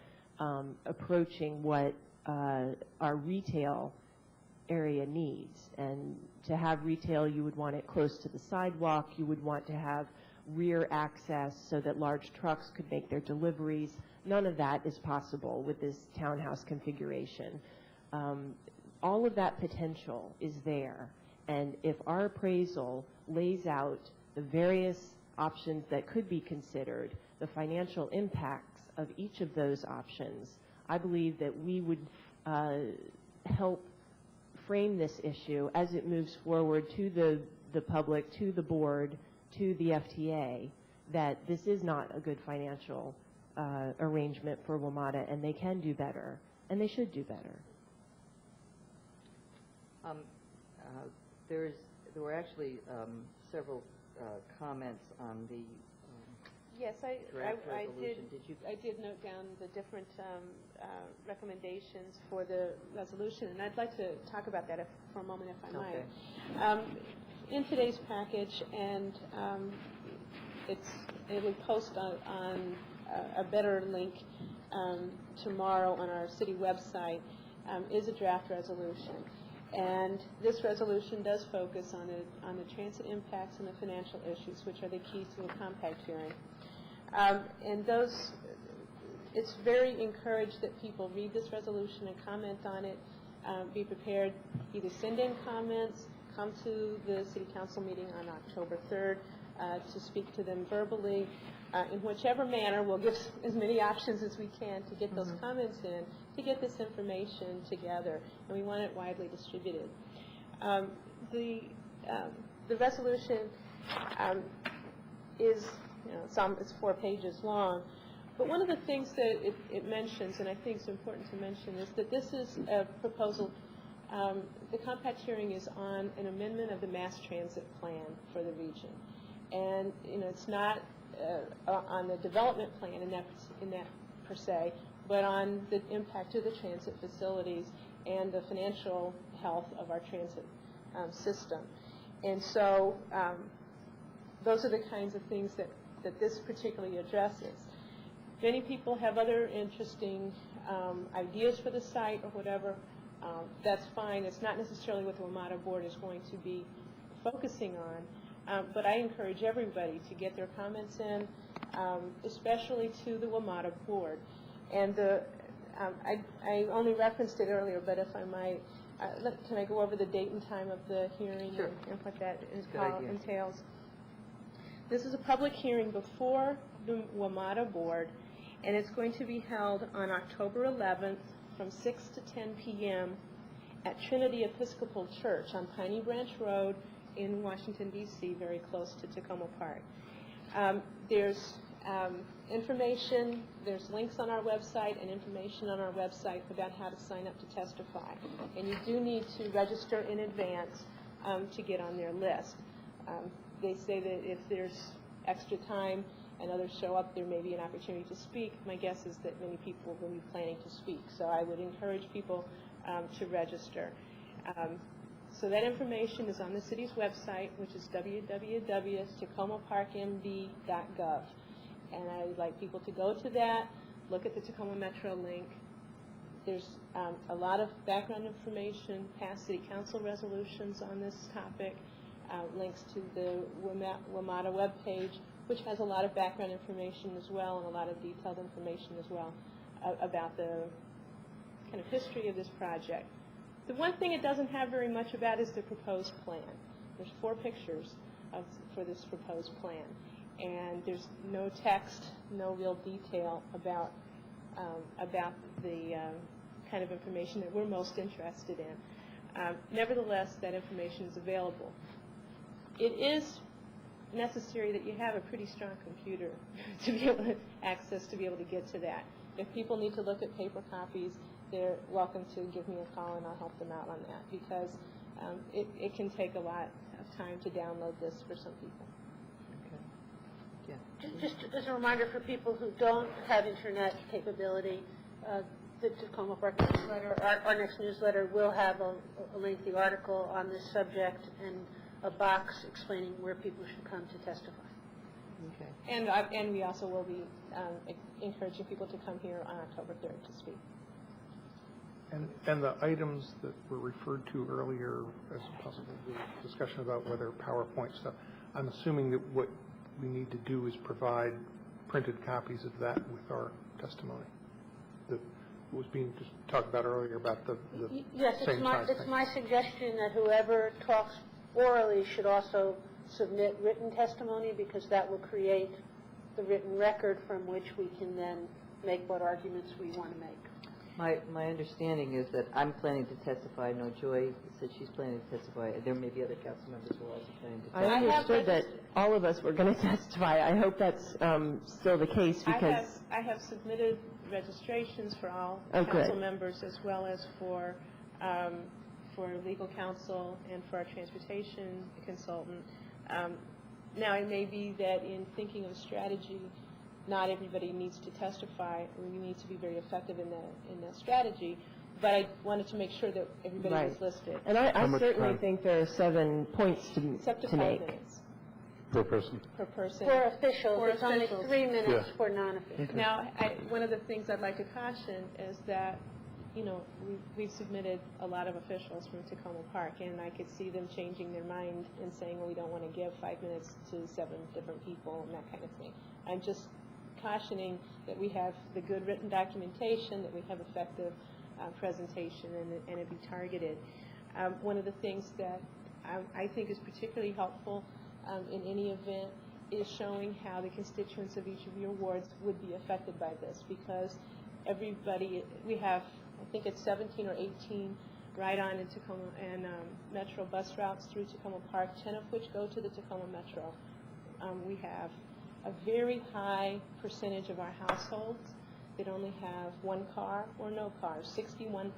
approaching what our retail area needs. And to have retail, you would want it close to the sidewalk. You would want to have rear access so that large trucks could make their deliveries. None of that is possible with this townhouse configuration. All of that potential is there. And if our appraisal lays out the various options that could be considered, the financial impacts of each of those options, I believe that we would help frame this issue as it moves forward to the public, to the board, to the FTA, that this is not a good financial arrangement for WMATA, and they can do better, and they should do better. There were actually several comments on the Yes, draft resolution. I did note down the different recommendations for the resolution, and I'd like to talk about that for a moment, if I might. In today's package, and it will post on a better link tomorrow on our city website, is a draft resolution. And this resolution does focus on the transit impacts and the financial issues, which are the keys to a compact hearing. And those, it's very encouraged that people read this resolution and comment on it, be prepared, either send in comments, come to the City Council meeting on October 3rd to speak to them verbally. In whichever manner, we'll give as many options as we can to get those comments in, to get this information together, and we want it widely distributed. The resolution is, it's 4 pages long, but one of the things that it mentions, and I think it's important to mention, is that this is a proposal. The compact hearing is on an amendment of the mass transit plan for the region, and it's not on the development plan in that per se, but on the impact of the transit facilities and the financial health of our transit system. And so those are the kinds of things that this particularly addresses. Many people have other interesting ideas for the site or whatever. That's fine. It's not necessarily what the WMATA board is going to be focusing on, but I encourage everybody to get their comments in, especially to the WMATA board. And I only referenced it earlier, but if I might, can I go over the date and time of the hearing? Sure. And what that Good entails? This is a public hearing before the WMATA board, and it's going to be held on October 11th from 6 to 10 p.m. at Trinity Episcopal Church on Piney Branch Road in Washington, D.C., very close to Takoma Park. There's information, there's links on our website and information on our website about how to sign up to testify. And you do need to register in advance to get on their list. They say that if there's extra time and others show up, there may be an opportunity to speak. My guess is that many people will be planning to speak. So I would encourage people to register. So that information is on the city's website, which is www.tacomaparkmd.gov. And I'd like people to go to that, look at the Tacoma Metro link, There's a lot of background information, past city council resolutions on this topic, links to the WMATA webpage, which has a lot of background information as well and a lot of detailed information as well about the kind of history of this project. The one thing it doesn't have very much about is the proposed plan. There's 4 pictures for this proposed plan, and there's no text, no real detail about the kind of information that we're most interested in. Nevertheless, that information is available. It is necessary that you have a pretty strong computer to be able to access, to be able to get to that. If people need to look at paper copies, they're welcome to give me a call and I'll help them out on that, because it can take a lot of time to download this for some people. Just as a reminder for people who don't have internet capability, the Takoma Park newsletter, our next newsletter will have a lengthy article on this subject and a box explaining where people should come to testify. Okay. And we also will be encouraging people to come here on October 3rd to speak. And the items that were referred to earlier as possible discussion about whether PowerPoint stuff, I'm assuming that what we need to do is provide printed copies of that with our testimony. That was being just talked about earlier about the yes, same size it's thing. my suggestion that whoever talks orally should also submit written testimony, because that will create the written record from which we can then make what arguments we want to make. My understanding is that I'm planning to testify. No, Joy said she's planning to testify. There may be other council members who are also planning to testify. I understood that all of us were going to testify. I hope that's still the case, because I have submitted registrations for all good. council members, as well as for legal counsel and for our transportation consultant. Now, it may be that in thinking of strategy, not everybody needs to testify, or we need to be very effective in that strategy, but I wanted to make sure that everybody was listed. And I certainly think there are 7 points Except to to 5 make. minutes Per person. per person. For officials, For it's only officials. 3 minutes Yeah. for non-officials. Now, one of the things I'd like to caution is that, you know, we've submitted a lot of officials from Takoma Park, and I could see them changing their mind and saying, well, we don't want to give 5 minutes to 7 different people and that kind of thing. I'm just cautioning that we have the good written documentation, that we have effective presentation, and it be targeted. One of the things that I think is particularly helpful in any event is showing how the constituents of each of your wards would be affected by this, because everybody, we have, I think it's 17 or 18 ride-on and Takoma and Metro bus routes through Takoma Park, 10 of which go to the Takoma Metro. We have a very high percentage of our households that only have 1 car or no cars, 61%.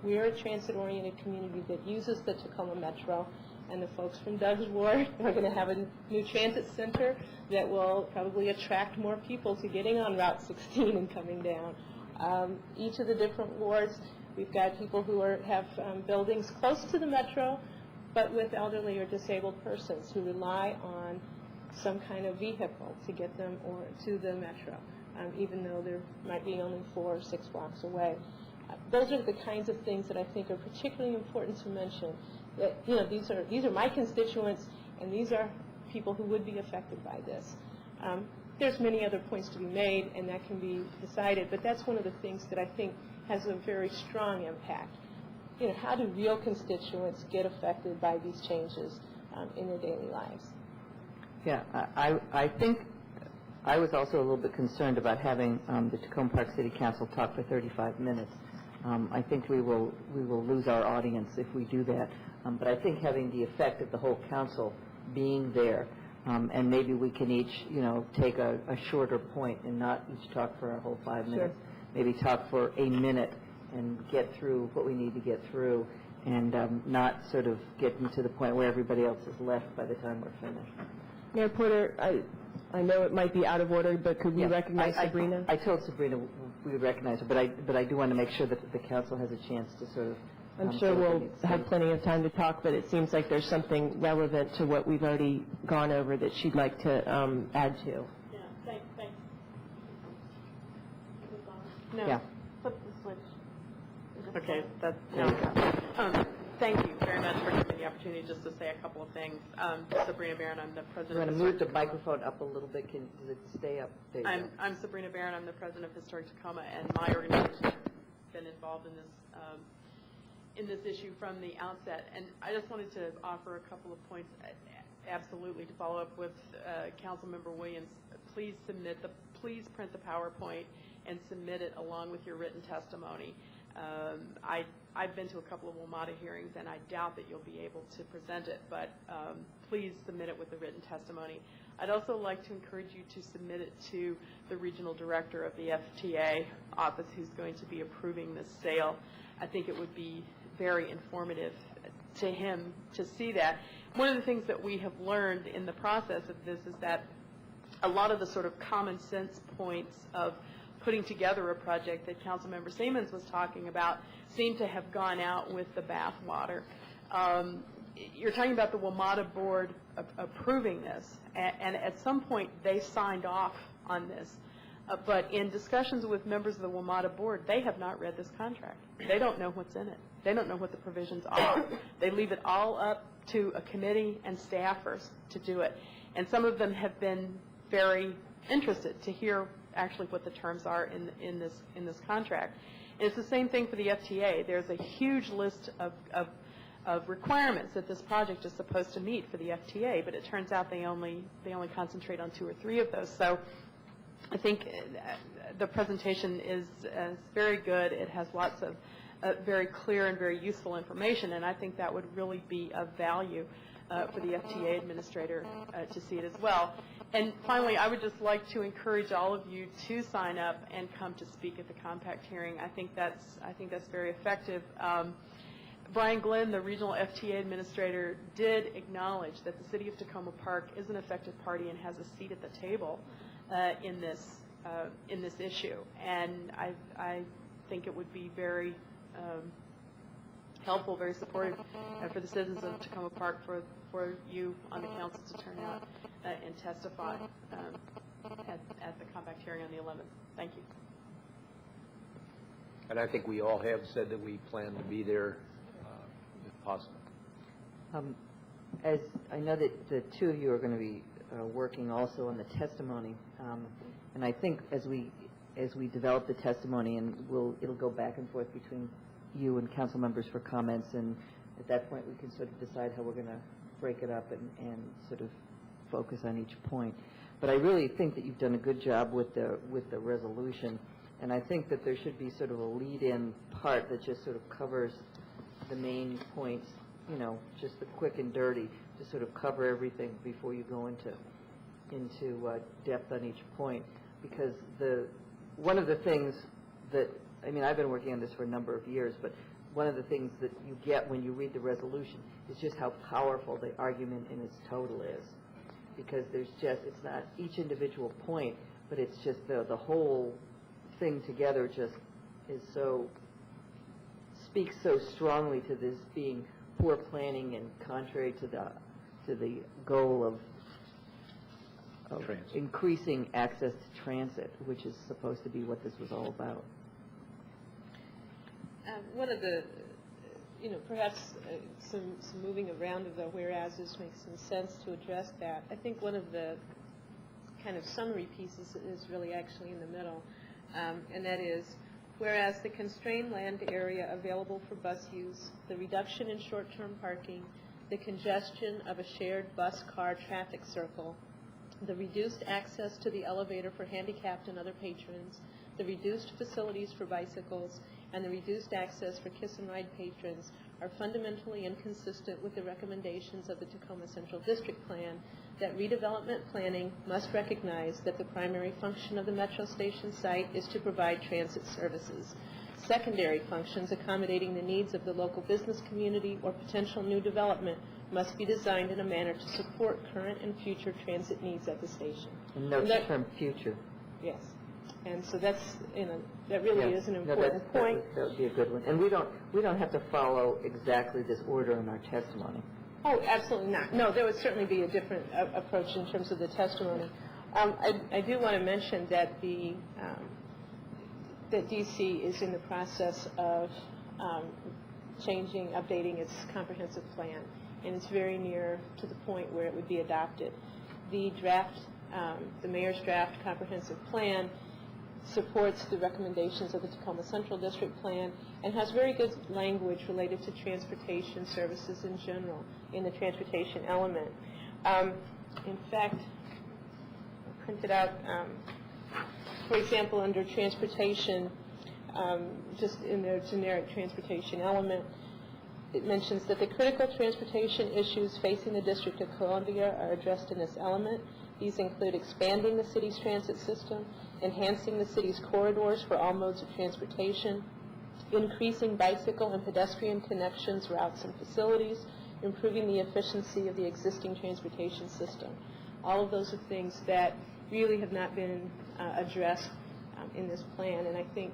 We are a transit-oriented community that uses the Takoma Metro, and the folks from Doug's ward are going to have a new transit center that will probably attract more people to getting on Route 16 and coming down. Each of the different wards, we've got people who have buildings close to the Metro, but with elderly or disabled persons who rely on some kind of vehicle to get them or to the Metro, even though there might be only 4 or 6 blocks away. Those are the kinds of things that I think are particularly important to mention. That, you know, these are my constituents, and these are people who would be affected by this. There's many other points to be made, and that can be decided, but that's one of the things that I think has a very strong impact. You know, how do real constituents get affected by these changes in their daily lives? Yeah, I think I was also a little bit concerned about having the Takoma Park City Council talk for 35 minutes. I think we will lose our audience if we do that. But I think having the effect of the whole council being there, and maybe we can each, you know, take a shorter point and not each talk for a whole 5 minutes. Maybe talk for a minute and get through what we need to get through, and not sort of getting to the point where everybody else is left by the time we're finished. Mayor Porter, I know it might be out of order, but could we recognize Sabrina? I told Sabrina we would recognize her, but I do want to make sure that the council has a chance to sort of. I'm sure we'll have plenty of time to talk, but it seems like there's something relevant to what we've already gone over that she'd like to add to. Yeah, thanks. No. Yeah. Flip the switch. Okay, that's thank you very much for giving me the opportunity just to say a couple of things. Sabrina Barron, I'm the You president. want of to move the Historic microphone up a little bit? Does it stay up? There you go. I'm Sabrina Barron. I'm the president of Historic Tacoma, and my organization has been involved in this issue from the outset. And I just wanted to offer a couple of points, absolutely, to follow up with Councilmember Williams. Please print the PowerPoint and submit it along with your written testimony. I've been to a couple of WMATA hearings, and I doubt that you'll be able to present it, but please submit it with the written testimony. I'd also like to encourage you to submit it to the regional director of the FTA office who's going to be approving this sale. I think it would be very informative to him to see that. One of the things that we have learned in the process of this is that a lot of the sort of common sense points of putting together a project that Councilmember Siemens was talking about seem to have gone out with the bathwater. You're talking about the WMATA board approving this, and at some point they signed off on this. But in discussions with members of the WMATA board, they have not read this contract. They don't know what's in it. They don't know what the provisions are. They leave it all up to a committee and staffers to do it. And some of them have been very interested to hear actually what the terms are in this contract. And it's the same thing for the FTA. There's a huge list of requirements that this project is supposed to meet for the FTA, but it turns out they only concentrate on 2 or 3 of those. So I think the presentation is very good. It has lots of very clear and very useful information, and I think that would really be of value for the FTA administrator to see it as well. And finally, I would just like to encourage all of you to sign up and come to speak at the compact hearing. I think that's very effective. Brian Glenn, the regional FTA administrator, did acknowledge that the city of Takoma Park is an effective party and has a seat at the table in this issue. And I think it would be very helpful, very supportive for the citizens of Takoma Park for you on the council to turn out and testify at the compact hearing on the 11th. Thank you. And I think we all have said that we plan to be there if possible. As I know that the 2 of you are going to be working also on the testimony, and I think as we develop the testimony, and it'll go back and forth between you and council members for comments, and at that point we can sort of decide how we're going to break it up and sort of focus on each point. But I really think that you've done a good job with the resolution, and I think that there should be sort of a lead-in part that just sort of covers the main points, you know, just the quick and dirty, to sort of cover everything before you go into depth on each point. Because one of the things that, I mean, I've been working on this for a number of years, but one of the things that you get when you read the resolution is just how powerful the argument in its total is. Because it's not each individual point, but it's just the whole thing together just speaks so strongly to this being poor planning and contrary to the goal of increasing access to transit, which is supposed to be what this was all about. One of the, perhaps some moving around of the whereases makes some sense to address that. I think one of the kind of summary pieces is really actually in the middle, and that is, whereas the constrained land area available for bus use, the reduction in short-term parking, the congestion of a shared bus-car traffic circle, the reduced access to the elevator for handicapped and other patrons, the reduced facilities for bicycles, and the reduced access for kiss and ride patrons are fundamentally inconsistent with the recommendations of the Tacoma Central District Plan that redevelopment planning must recognize that the primary function of the metro station site is to provide transit services. Secondary functions accommodating the needs of the local business community or potential new development must be designed in a manner to support current and future transit needs at the station. And note the term future. Yes. And so that's, that really is an important point. That would be a good one. And we don't have to follow exactly this order in our testimony. Oh, absolutely not. No, there would certainly be a different approach in terms of the testimony. I do want to mention that that DC is in the process of updating its comprehensive plan, and it's very near to the point where it would be adopted. The draft, the mayor's draft comprehensive plan supports the recommendations of the Tacoma Central District Plan and has very good language related to transportation services in general in the transportation element. In fact, I printed out, for example, under transportation, just in their generic transportation element, it mentions that the critical transportation issues facing the District of Columbia are addressed in this element. These include expanding the city's transit system, enhancing the city's corridors for all modes of transportation, increasing bicycle and pedestrian connections, routes, and facilities, improving the efficiency of the existing transportation system. All of those are things that really have not been addressed in this plan, and I think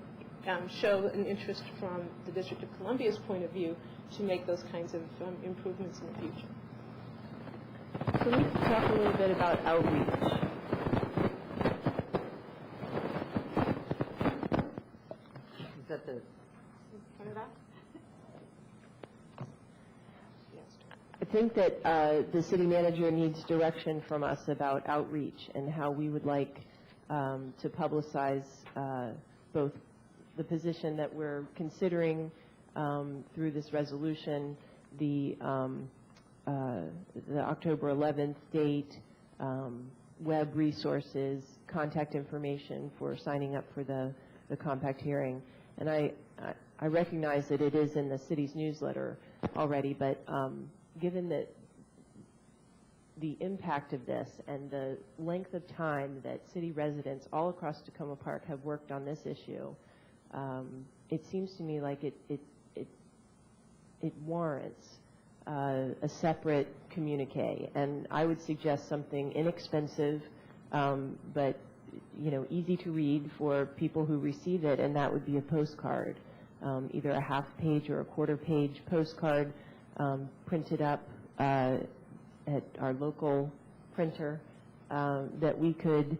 show an interest from the District of Columbia's point of view to make those kinds of improvements in the future. So let's talk a little bit about outreach. Is that the... Turn it off? I think that the city manager needs direction from us about outreach and how we would like to publicize both the position that we're considering through this resolution, the October 11th date, web resources, contact information for signing up for the compact hearing. And I recognize that it is in the city's newsletter already, but given that the impact of this and the length of time that city residents all across Takoma Park have worked on this issue, it seems to me like it warrants a separate communique, and I would suggest something inexpensive, but easy to read for people who receive it, and that would be a postcard, either a half-page or a quarter-page postcard printed up at our local printer that we could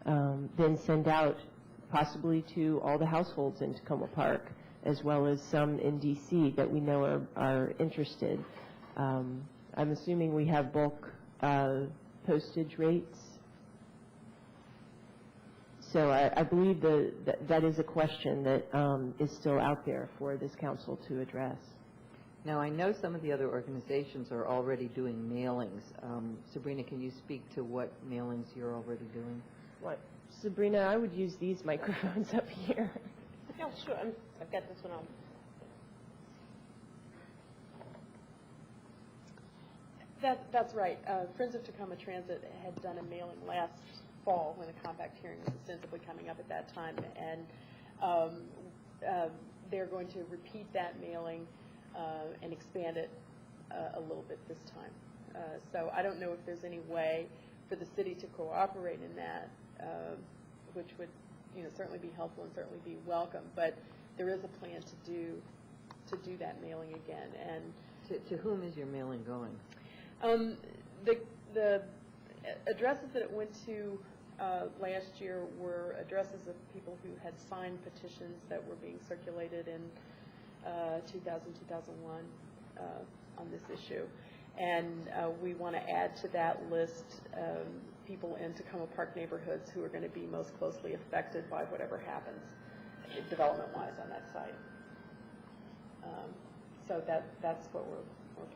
then send out possibly to all the households in Takoma Park, as well as some in D.C. that we know are interested. I'm assuming we have bulk postage rates. So I believe that is a question that is still out there for this council to address. Now, I know some of the other organizations are already doing mailings. Sabrina, can you speak to what mailings you're already doing? What? Sabrina, I would use these microphones up here. Yeah, sure. I've got this one on. That's right. Friends of Tacoma Transit had done a mailing last fall when the compact hearing was ostensibly coming up at that time, and they're going to repeat that mailing and expand it a little bit this time. So I don't know if there's any way for the city to cooperate in that, which would certainly be helpful and certainly be welcome. But there is a plan to do that mailing again. And to whom is your mailing going? The addresses that it went to last year were addresses of people who had signed petitions that were being circulated in 2000, 2001 on this issue. And we want to add to that list people in Takoma Park neighborhoods who are going to be most closely affected by whatever happens development-wise on that site. So that's what we're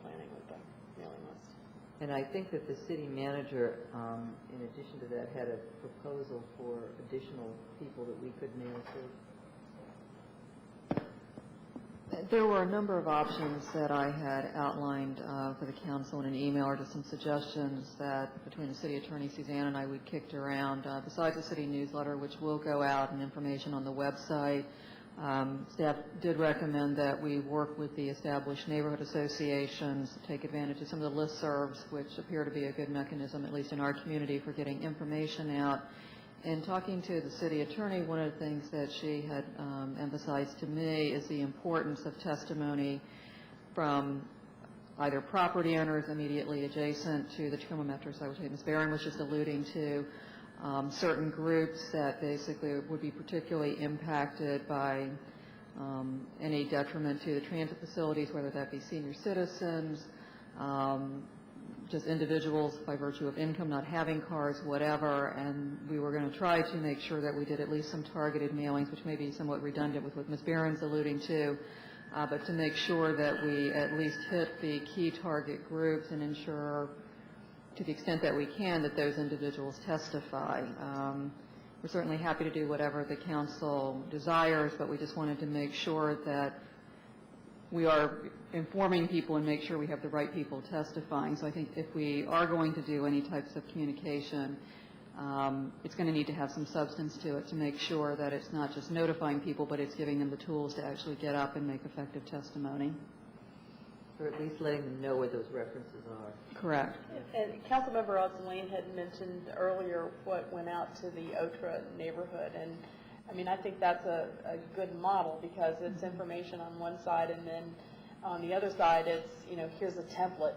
planning with the mailing list. And I think that the city manager, in addition to that, had a proposal for additional people that we could mail to. There were a number of options that I had outlined for the council in an email, or just some suggestions that between the city attorney, Suzanne, and I, we kicked around. Besides the city newsletter, which will go out, and information on the website, staff did recommend that we work with the established neighborhood associations to take advantage of some of the listservs, which appear to be a good mechanism, at least in our community, for getting information out. In talking to the city attorney, one of the things that she had emphasized to me is the importance of testimony from either property owners immediately adjacent to the Tacoma Metro site, which Ms. Barron was just alluding to, certain groups that basically would be particularly impacted by any detriment to the transit facilities, whether that be senior citizens, just individuals by virtue of income not having cars, whatever, and we were going to try to make sure that we did at least some targeted mailings, which may be somewhat redundant with what Ms. Barron's alluding to, but to make sure that we at least hit the key target groups and ensure, to the extent that we can, that those individuals testify. We're certainly happy to do whatever the council desires, but we just wanted to make sure that we are informing people and make sure we have the right people testifying. So I think if we are going to do any types of communication, it's going to need to have some substance to it to make sure that it's not just notifying people, but it's giving them the tools to actually get up and make effective testimony. Or at least letting them know where those references are. Correct. And Councilmember Odds-Lane had mentioned earlier what went out to the Otra neighborhood, and I mean, I think that's a good model because it's information on one side, and then on the other side, it's, you know, here's a template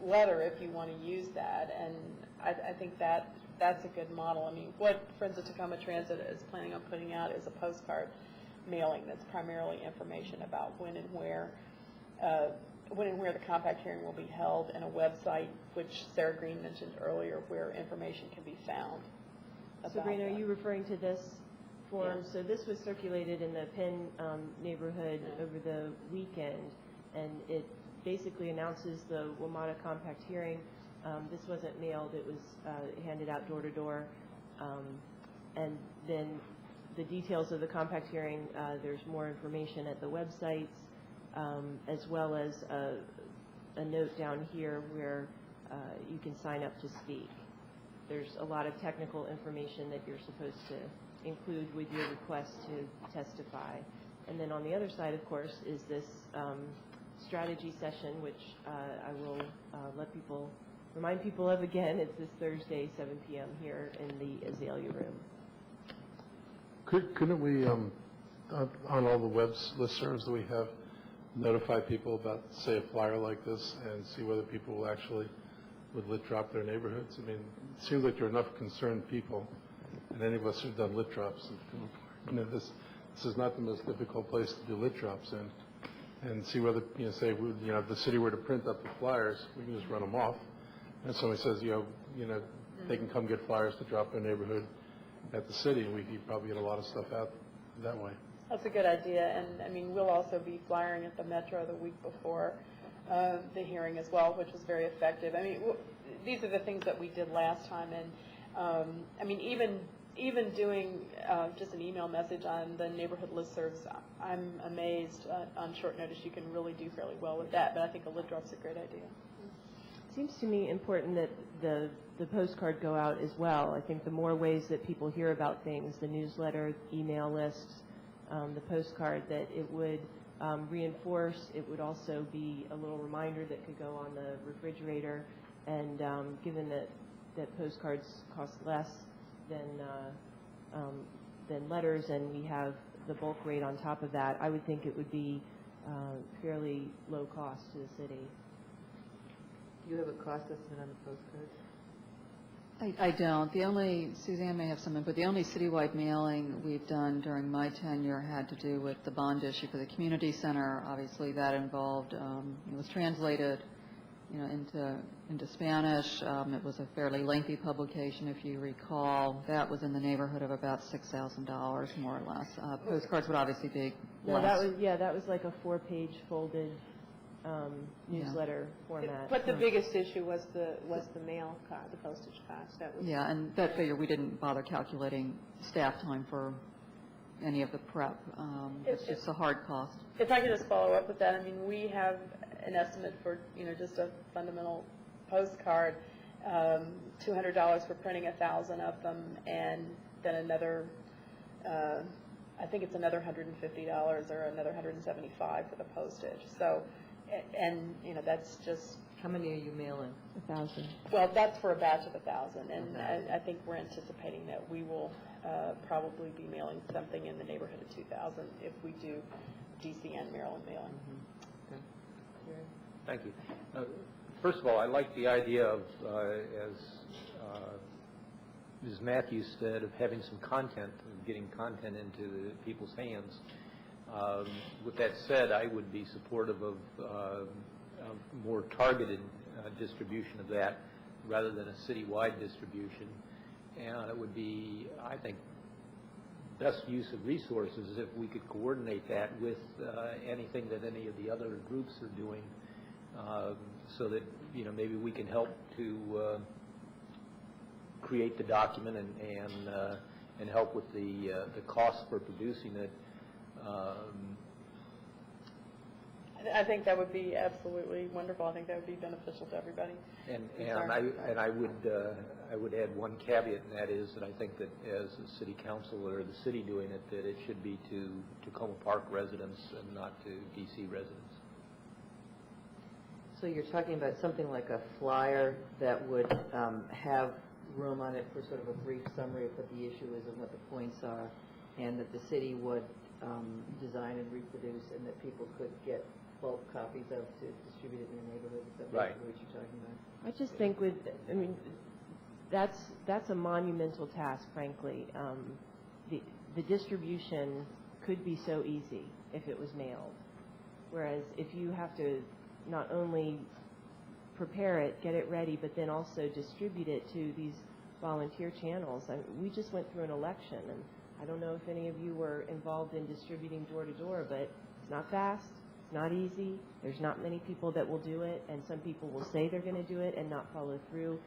letter if you want to use that, and I think that's a good model. I mean, what Friends of Tacoma Transit is planning on putting out is a postcard mailing that's primarily information about when and where the compact hearing will be held, and a website, which Sarah Green mentioned earlier, where information can be found. Sabrina, are you referring to this form? Yes. So this was circulated in the Penn neighborhood over the weekend, and it basically announces the WMATA compact hearing. This wasn't mailed, it was handed out door to door. And then the details of the compact hearing, there's more information at the websites, as well as a note down here where you can sign up to speak. There's a lot of technical information that you're supposed to include with your request to testify. And then on the other side, of course, is this strategy session, which I will remind people of again. It's this Thursday, 7 p.m. here in the Azalea Room. Couldn't we, on all the web listservs that we have, notify people about, say, a flyer like this and see whether people will actually would lit drop their neighborhoods? I mean, it seems like there are enough concerned people, and any of us who've done lit drops, you know, this is not the most difficult place to do lit drops in, and see whether, you know, say, if the city were to print up the flyers, we can just run them off, and somebody says, you know, they can come get flyers to drop their neighborhood at the city, and we could probably get a lot of stuff out that way. That's a good idea, and I mean, we'll also be flyering at the Metro the week before the hearing as well, which was very effective. I mean, these are the things that we did last time, and I mean, even doing just an email message on the neighborhood listservs, I'm amazed on short notice you can really do fairly well with that, but I think a lit drop's a great idea. It seems to me important that the postcard go out as well. I think the more ways that people hear about things, the newsletter, email lists, the postcard, that it would reinforce. It would also be a little reminder that could go on the refrigerator. And given that postcards cost less than letters, and we have the bulk rate on top of that, I would think it would be fairly low cost to the city. Do you have a cost estimate on the postcards? I don't. Suzanne may have some input. The only citywide mailing we've done during my tenure had to do with the bond issue for the community center. Obviously, that involved, it was translated, into Spanish. It was a fairly lengthy publication, if you recall. That was in the neighborhood of about $6,000, more or less. Postcards would obviously be less. That was like a 4-page folded newsletter format. But the biggest issue was the mail cost, the postage cost. That was and that figure, we didn't bother calculating staff time for any of the prep. It's just a hard cost. If I could just follow up with that, I mean, we have an estimate for, just a fundamental postcard, $200 for printing 1,000 of them, and then another, I think it's another $150 or another $175 for the postage. So, and that's just. How many are you mailing? 1,000. Well, that's for a batch of 1,000, and I think we're anticipating that we will probably be mailing something in the neighborhood of 2,000 if we do DCN Maryland mailing. Okay. Thank you. First of all, I like the idea of, as Ms. Matthews said, of having some content, of getting content into the people's hands. With that said, I would be supportive of more targeted distribution of that rather than a citywide distribution. And it would be, I think, best use of resources if we could coordinate that with anything that any of the other groups are doing, so that maybe we can help to create the document and help with the cost for producing it. I think that would be absolutely wonderful. I think that would be beneficial to everybody. And I would add one caveat, and that is that I think that as a city council or the city doing it, that it should be to Takoma Park residents and not to DC residents. So you're talking about something like a flyer that would have room on it for sort of a brief summary of what the issue is and what the points are, and that the city would design and reproduce, and that people could get bulk copies of to distribute it in their neighborhood. Is that right? What you're talking about? I just think that's a monumental task, frankly. The distribution could be so easy if it was mailed, whereas if you have to not only prepare it, get it ready, but then also distribute it to these volunteer channels. We just went through an election, and I don't know if any of you were involved in distributing door to door, but it's not fast, it's not easy, there's not many people that will do it, and some people will say they're going to do it and not follow through.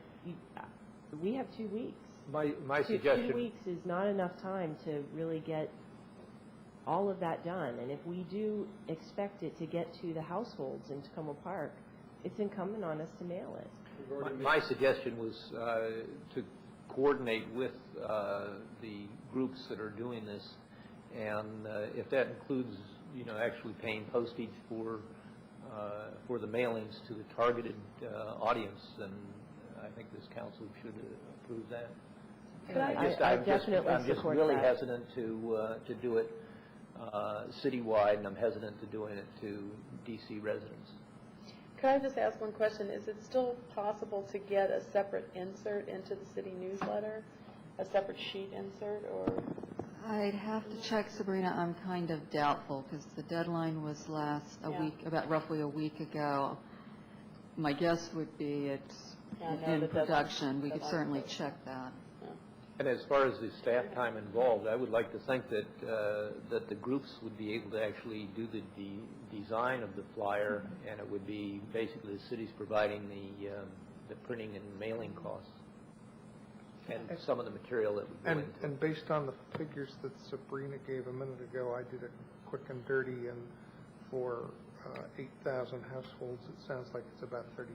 We have 2 weeks. My suggestion... 2 weeks is not enough time to really get all of that done, and if we do expect it to get to the households in Takoma Park, it's incumbent on us to mail it. My suggestion was to coordinate with the groups that are doing this, and if that includes, actually paying postage for the mailings to the targeted audience, then I think this council should approve that. I'm just really hesitant to do it citywide, and I'm hesitant to doing it to DC residents. Could I just ask one question? Is it still possible to get a separate insert into the city newsletter, a separate sheet insert, or? I'd have to check, Sabrina. I'm kind of doubtful because the deadline was roughly a week ago. My guess would be it's in production. We could certainly check that. And as far as the staff time involved, I would like to think that that the groups would be able to actually do the design of the flyer, and it would be basically the city's providing the printing and mailing costs and some of the material that would go into it. And based on the figures that Sabrina gave a minute ago, I did it quick and dirty, and for 8,000 households, it sounds like it's about $3,200.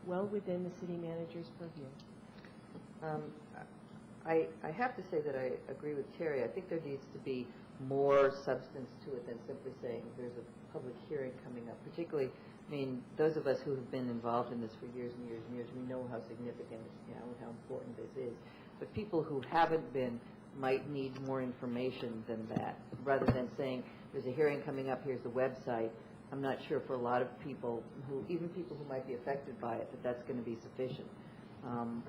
Well within the city manager's purview. I have to say that I agree with Terry. I think there needs to be more substance to it than simply saying there's a public hearing coming up. Particularly, those of us who have been involved in this for years and years and years, we know how significant, and how important this is. But people who haven't been might need more information than that. Rather than saying there's a hearing coming up, here's the website, I'm not sure for a lot of people, even people who might be affected by it, that that's going to be sufficient.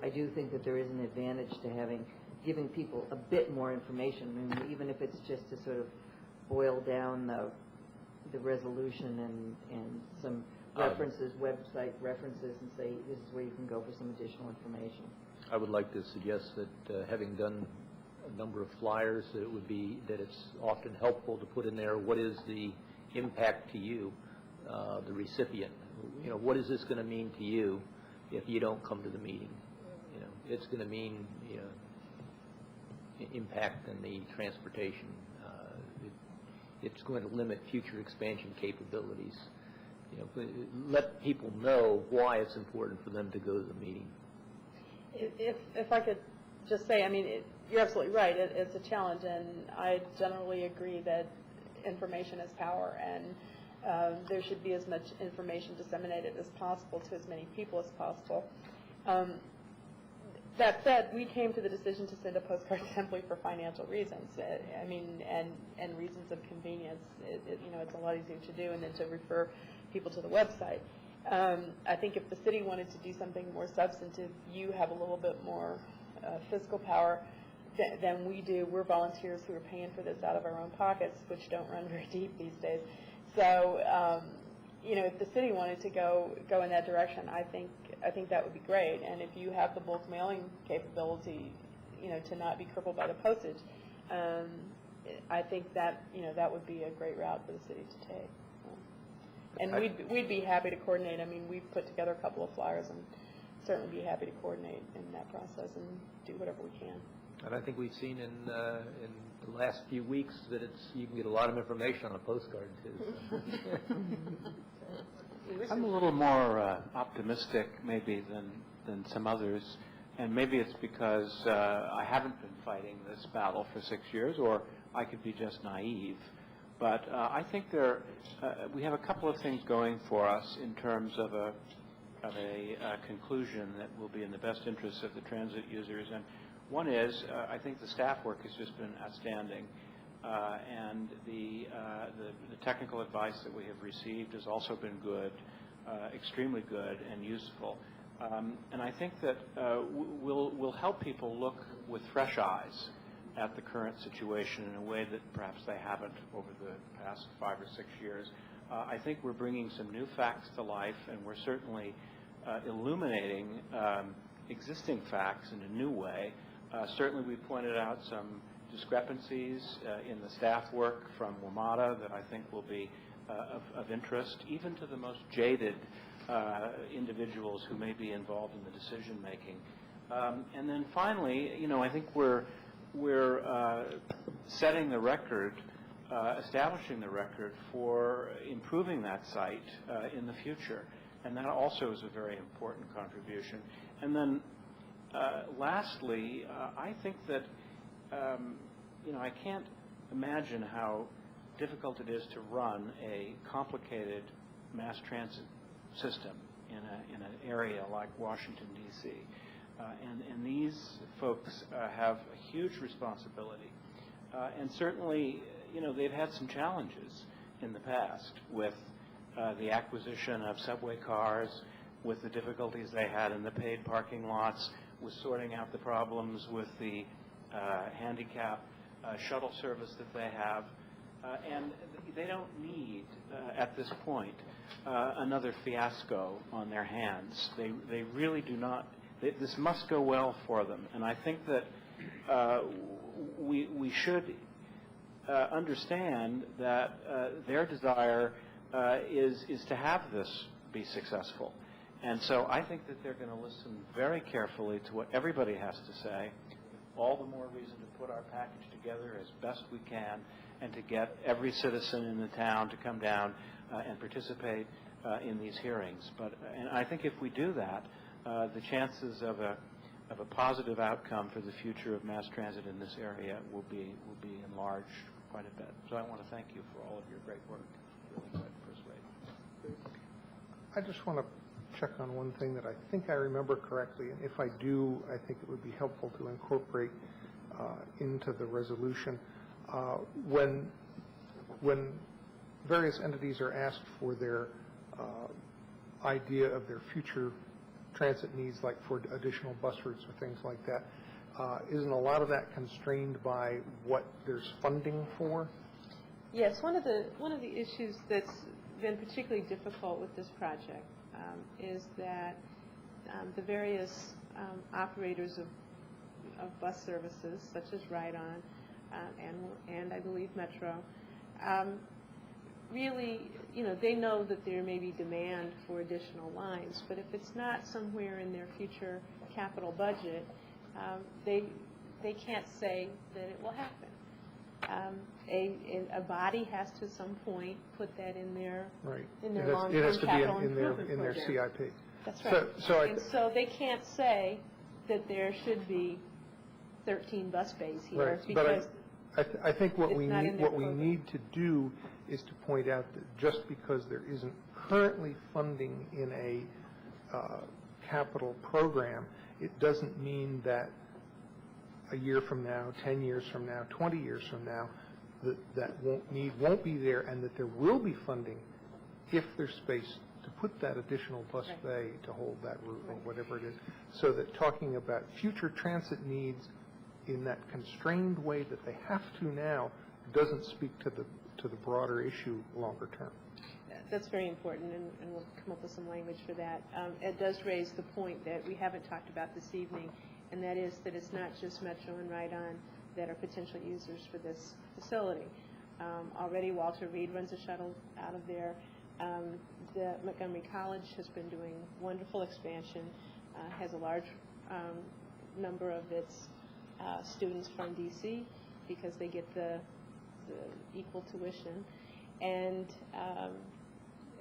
I do think that there is an advantage to giving people a bit more information, even if it's just to sort of boil down the resolution and some references, website references, and say this is where you can go for some additional information. I would like to suggest that having done a number of flyers, that it's often helpful to put in there what is the impact to you, the recipient. What is this going to mean to you if you don't come to the meeting? It's going to mean impact in the transportation. It's going to limit future expansion capabilities. Let people know why it's important for them to go to the meeting. If I could just say, you're absolutely right. It's a challenge, and I generally agree that information is power, and there should be as much information disseminated as possible to as many people as possible. That said, we came to the decision to send a postcard simply for financial reasons. And reasons of convenience. It's a lot easier to do, and then to refer people to the website. I think if the city wanted to do something more substantive, you have a little bit more fiscal power. than we do. We're volunteers who are paying for this out of our own pockets, which don't run very deep these days. So, if the city wanted to go in that direction, I think that would be great. And if you have the bulk mailing capability, to not be crippled by the postage, I think that that would be a great route for the city to take. And we'd be happy to coordinate. I mean, we've put together a couple of flyers, and certainly be happy to coordinate in that process and do whatever we can. And I think we've seen in the last few weeks that you can get a lot of information on a postcard too. I'm a little more optimistic maybe than some others, and maybe it's because I haven't been fighting this battle for 6 years, or I could be just naive. But I think we have a couple of things going for us in terms of a conclusion that will be in the best interests of the transit users. And one is, I think the staff work has just been outstanding, and the technical advice that we have received has also been good, extremely good and useful. And I think that we'll help people look with fresh eyes at the current situation in a way that perhaps they haven't over the past 5 or 6 years. I think we're bringing some new facts to life, and we're certainly illuminating existing facts in a new way. Certainly we pointed out some discrepancies in the staff work from WMATA that I think will be of interest, even to the most jaded individuals who may be involved in the decision making. And then finally, I think we're setting the record, establishing the record for improving that site in the future. And that also is a very important contribution. And then lastly, I think that, I can't imagine how difficult it is to run a complicated mass transit system in an area like Washington, D.C. And these folks have a huge responsibility. And certainly, they've had some challenges in the past with the acquisition of subway cars, with the difficulties they had in the paid parking lots, with sorting out the problems with the handicap shuttle service that they have. And they don't need, at this point, another fiasco on their hands. They really do not. This must go well for them. And I think that we should understand that their desire is to have this be successful. And so I think that they're going to listen very carefully to what everybody has to say. All the more reason to put our package together as best we can and to get every citizen in the town to come down and participate in these hearings. And I think if we do that, the chances of a positive outcome for the future of mass transit in this area will be enlarged quite a bit. So I want to thank you for all of your great work. Really quite persuading. I just want to check on one thing that I think I remember correctly, and if I do, I think it would be helpful to incorporate into the resolution. When various entities are asked for their idea of their future transit needs, like for additional bus routes or things like that, isn't a lot of that constrained by what there's funding for? Yes, one of the issues that's been particularly difficult with this project is that the various operators of bus services, such as Ride-On and I believe Metro, really, they know that there may be demand for additional lines, but if it's not somewhere in their future capital budget, they can't say that it will happen. A body has to, at some point, put that in their long-term capital improvement in their CIP. That's right. So they can't say that there should be 13 bus bays here, right. because I think what we need to do is to point out that just because there isn't currently funding in a capital program, it doesn't mean that a year from now, 10 years from now, 20 years from now, that won't be there, and that there will be funding if there's space to put that additional bus bay to hold that route or whatever it is. So that talking about future transit needs in that constrained way that they have to now doesn't speak to the broader issue longer term. That's very important, and we'll come up with some language for that. It does raise the point that we haven't talked about this evening, and that is that it's not just Metro and Ride-On that are potential users for this facility. Already Walter Reed runs a shuttle out of there. The Montgomery College has been doing wonderful expansion, has a large number of its students from D.C. because they get the equal tuition. And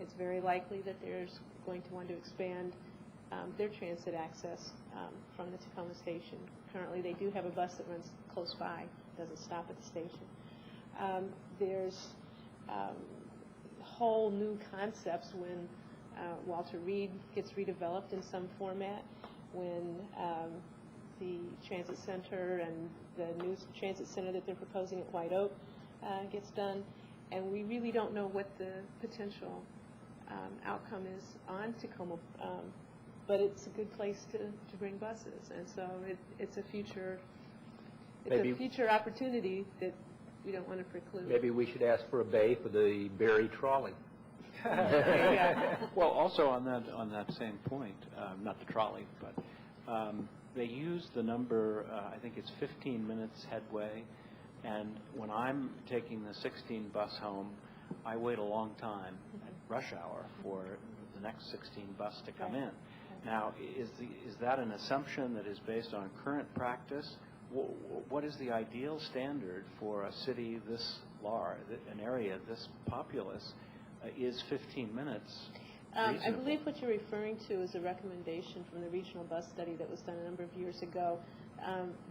it's very likely that there's going to want to expand their transit access from the Takoma station. Currently, they do have a bus that runs close by, doesn't stop at the station. There's whole new concepts when Walter Reed gets redeveloped in some format, when the transit center and the new transit center that they're proposing at White Oak gets done. And we really don't know what the potential outcome is on Takoma, but it's a good place to bring buses, and so it's a future opportunity that we don't want to preclude. Maybe we should ask for a bay for the Berry trolley. Well, also on that same point, not the trolley, but they use the number, I think it's 15 minutes headway, and when I'm taking the 16 bus home, I wait a long time at rush hour for the next 16 bus to come in. Now, is that an assumption that is based on current practice? What is the ideal standard for a city this large, an area this populous? Is 15 minutes reasonable? I believe what you're referring to is a recommendation from the regional bus study that was done a number of years ago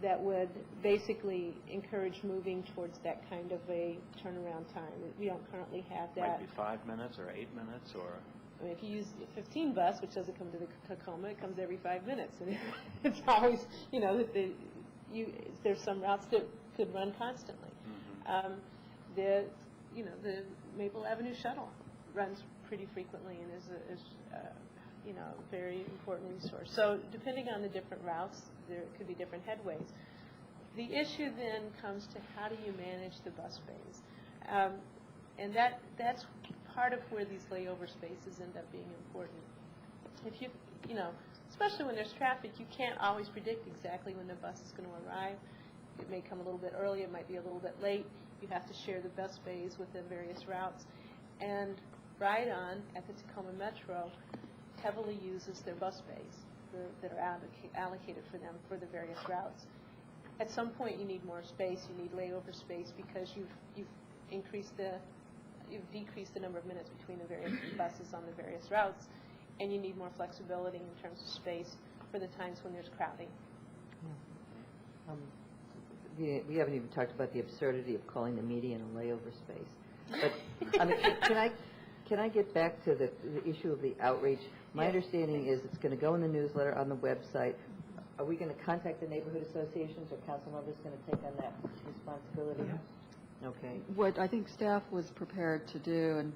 that would basically encourage moving towards that kind of a turnaround time. We don't currently have that. Might be 5 minutes or 8 minutes, or... I mean, if you use the 15 bus, which doesn't come to the Takoma, it comes every 5 minutes. And it's always, there's some routes that could run constantly. Mm-hmm. The Maple Avenue shuttle runs pretty frequently and is a very important resource. So depending on the different routes, there could be different headways. The issue then comes to how do you manage the bus bays? And that's part of where these layover spaces end up being important. If especially when there's traffic, you can't always predict exactly when the bus is going to arrive. It may come a little bit early, it might be a little bit late. You have to share the bus bays with the various routes. And Ride-On at the Takoma Metro heavily uses their bus bays that are allocated for them for the various routes. At some point, you need more space. You need layover space because you've decreased the number of minutes between the various buses on the various routes, and you need more flexibility in terms of space for the times when there's crowding. We haven't even talked about the absurdity of calling the median a layover space. But I mean, can I get back to the issue of the outreach? My understanding is it's going to go in the newsletter on the website. Are we going to contact the neighborhood associations, or council members going to take on that responsibility? Okay. What I think staff was prepared to do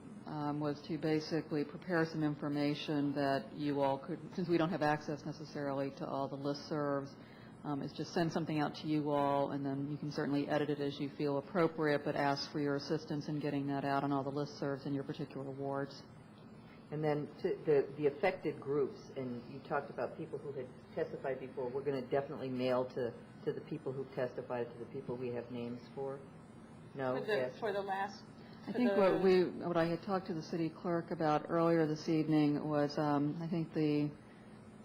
was to basically prepare some information that you all could, since we don't have access necessarily to all the listservs, is just send something out to you all, and then you can certainly edit it as you feel appropriate, but ask for your assistance in getting that out on all the listservs in your particular wards. And then to the affected groups, and you talked about people who had testified before, we're going to definitely mail to the people who testified, to the people we have names for? No? Yes. For the last... I think what I had talked to the city clerk about earlier this evening was, I think the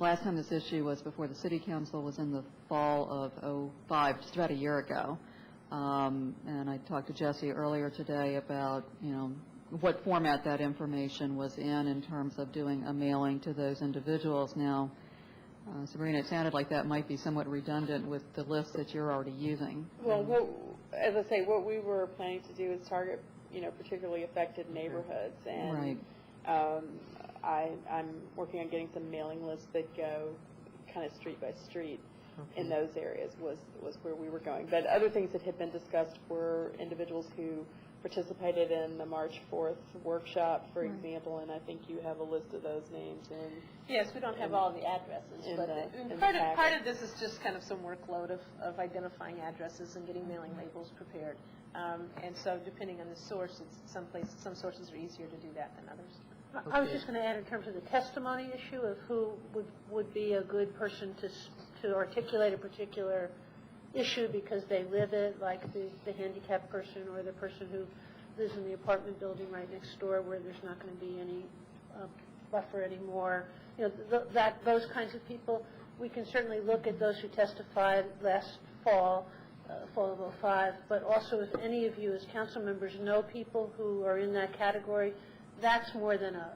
last time this issue was before the city council was in the fall of 2005, just about a year ago. And I talked to Jesse earlier today about, what format that information was in terms of doing a mailing to those individuals. Now, Sabrina, it sounded like that might be somewhat redundant with the list that you're already using. Well, as I say, what we were planning to do is target, particularly affected neighborhoods. And right. I'm working on getting some mailing lists that go kind of street by street. in those areas was where we were going. But other things that had been discussed were individuals who participated in the March 4th workshop, for example, and I think you have a list of those names. And yes, we don't have all the addresses, but part of this is just kind of some workload of identifying addresses and getting mailing labels prepared. And so depending on the source, some sources are easier to do that than others. I was just going to add in terms of the testimony issue of who would be a good person to articulate a particular issue because they live it, like the handicapped person or the person who lives in the apartment building right next door where there's not going to be any buffer anymore. You know, those kinds of people. We can certainly look at those who testified last fall, fall of 2005, but also if any of you as council members know people who are in that category, that's more than a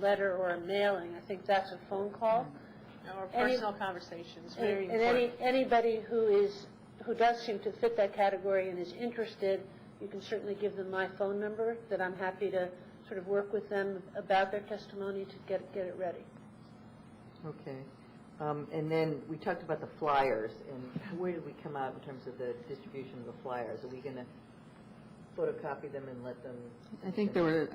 letter or a mailing. I think that's a phone call. Or personal conversations, very important. Anybody who does seem to fit that category and is interested, you can certainly give them my phone number, that I'm happy to sort of work with them about their testimony to get it ready. Okay. And then we talked about the flyers, and where did we come out in terms of the distribution of the flyers? Are we going to photocopy them and let them? I think there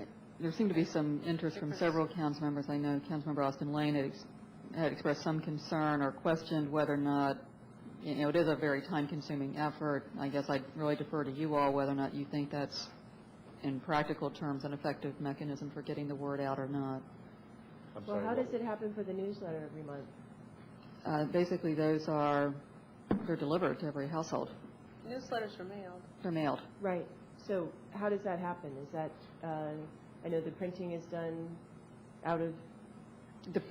seemed to be some interest from several council members. I know Councilmember Austin Lane had expressed some concern or questioned whether or not, it is a very time-consuming effort. I guess I'd really defer to you all whether or not you think that's, in practical terms, an effective mechanism for getting the word out or not. Well, how does it happen for the newsletter every month? Basically, they're delivered to every household. Newsletters are mailed. They're mailed. Right. So how does that happen? Is that, I know the printing is done outside the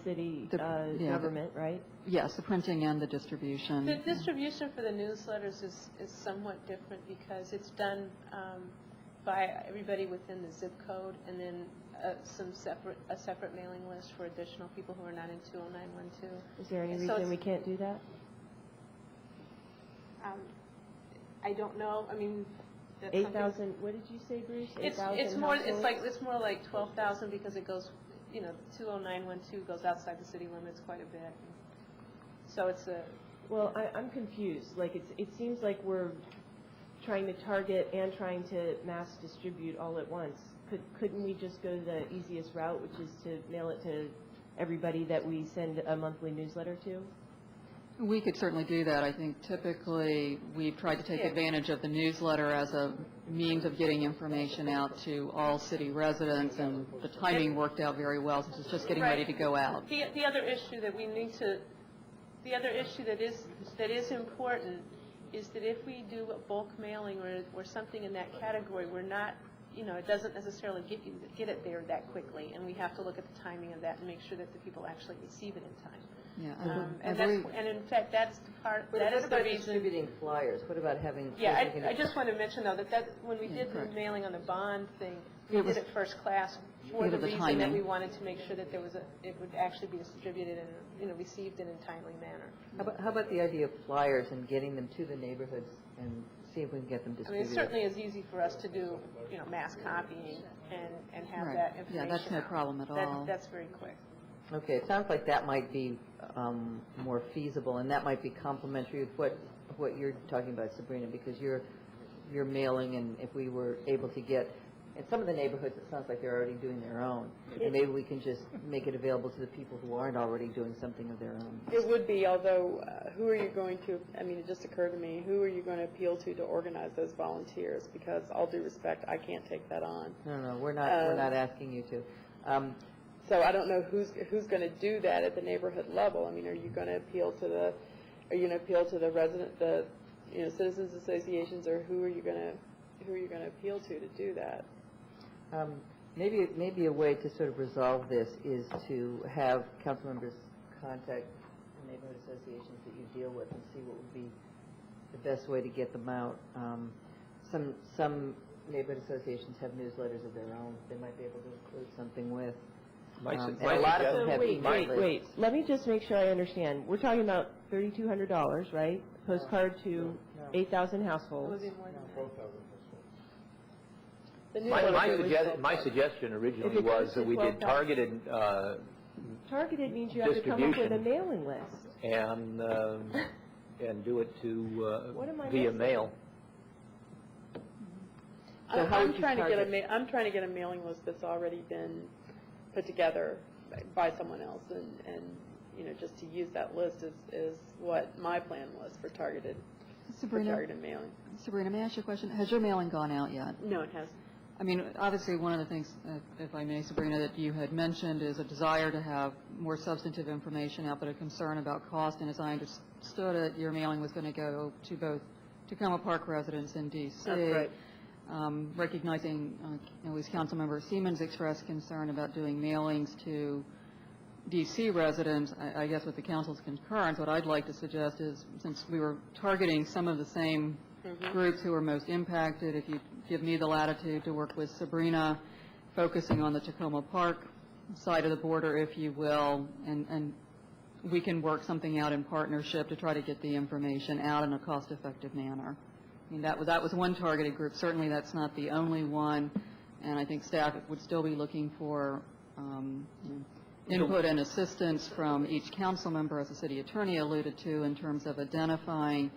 city government, right? Yes, the printing and the distribution. The distribution for the newsletters is somewhat different because it's done by everybody within the zip code, and then a separate mailing list for additional people who are not in 20912. Is there any reason we can't do that? I don't know. I mean, 8,000. What did you say, Bruce? 8,000. It's more like 12,000 because it goes. 20912 goes outside the city limits quite a bit. So it's a. Well, I'm confused. Like it seems like we're trying to target and trying to mass distribute all at once. Couldn't we just go the easiest route, which is to mail it to everybody that we send a monthly newsletter to? We could certainly do that. I think typically we've tried to take advantage of the newsletter as a means of getting information out to all city residents, and the timing worked out very well since it's just getting ready to go out. The other issue that we need to, the other issue that is important is that if we do a bulk mailing or something in that category, we're not, it doesn't necessarily get it there that quickly, and we have to look at the timing of that and make sure that the people actually receive it in time. Yeah, and in fact, that's the part. But that is the reason. Distributing flyers. What about having? Yeah, I just want to mention though that when we did the mailing on the bond thing, we did it first class for the reason that we wanted to make sure that it would actually be distributed and received in a timely manner. How about the idea of flyers and getting them to the neighborhoods and see if we can get them distributed? I mean, it certainly is easy for us to do, mass copying and have that information. Yeah, that's no problem at all. That's very quick. Okay, it sounds like that might be more feasible, and that might be complementary with what you're talking about, Sabrina, because you're mailing, and if we were able to get, in some of the neighborhoods, it sounds like they're already doing their own. And maybe we can just make it available to the people who aren't already doing something of their own. It would be, although who are you going to, it just occurred to me, who are you going to appeal to organize those volunteers? Because all due respect, I can't take that on. No, we're not asking you to. So I don't know who's going to do that at the neighborhood level. Are you going to appeal to the resident, the citizens associations, or who are you going to appeal to do that? Maybe a way to sort of resolve this is to have council members contact the neighborhood associations that you deal with and see what would be the best way to get them out. Some neighborhood associations have newsletters of their own. They might be able to include something with. And a lot of them have wait. Let me just make sure I understand. We're talking about $3,200, right? Postcard to 8,000 households. My suggestion originally was that we did targeted Targeted means you have to come up with a mailing list. and do it What am I via missing? mail. So how I'm would you trying to get target? I'm trying to get a mailing list that's already been put together by someone else, and just to use that list is what my plan was for targeted mailing. Sabrina, may I ask you a question? Has your mailing gone out yet? No, it hasn't. I mean, obviously, one of the things, if I may, Sabrina, that you had mentioned is a desire to have more substantive information out, but a concern about cost. And as I understood it, your mailing was going to go to both Takoma Park residents in D.C. That's right. Recognizing, at least Councilmember Siemens expressed concern about doing mailings to D.C. residents. I guess with the council's concurrence, what I'd like to suggest is, since we were targeting some of the same groups who are most impacted, if you give me the latitude to work with Sabrina, focusing on the Takoma Park side of the border, if you will, and we can work something out in partnership to try to get the information out in a cost-effective manner. I mean, that was one targeted group. Certainly that's not the only one, and I think staff would still be looking for input and assistance from each council member, as the city attorney alluded to, in terms of identifying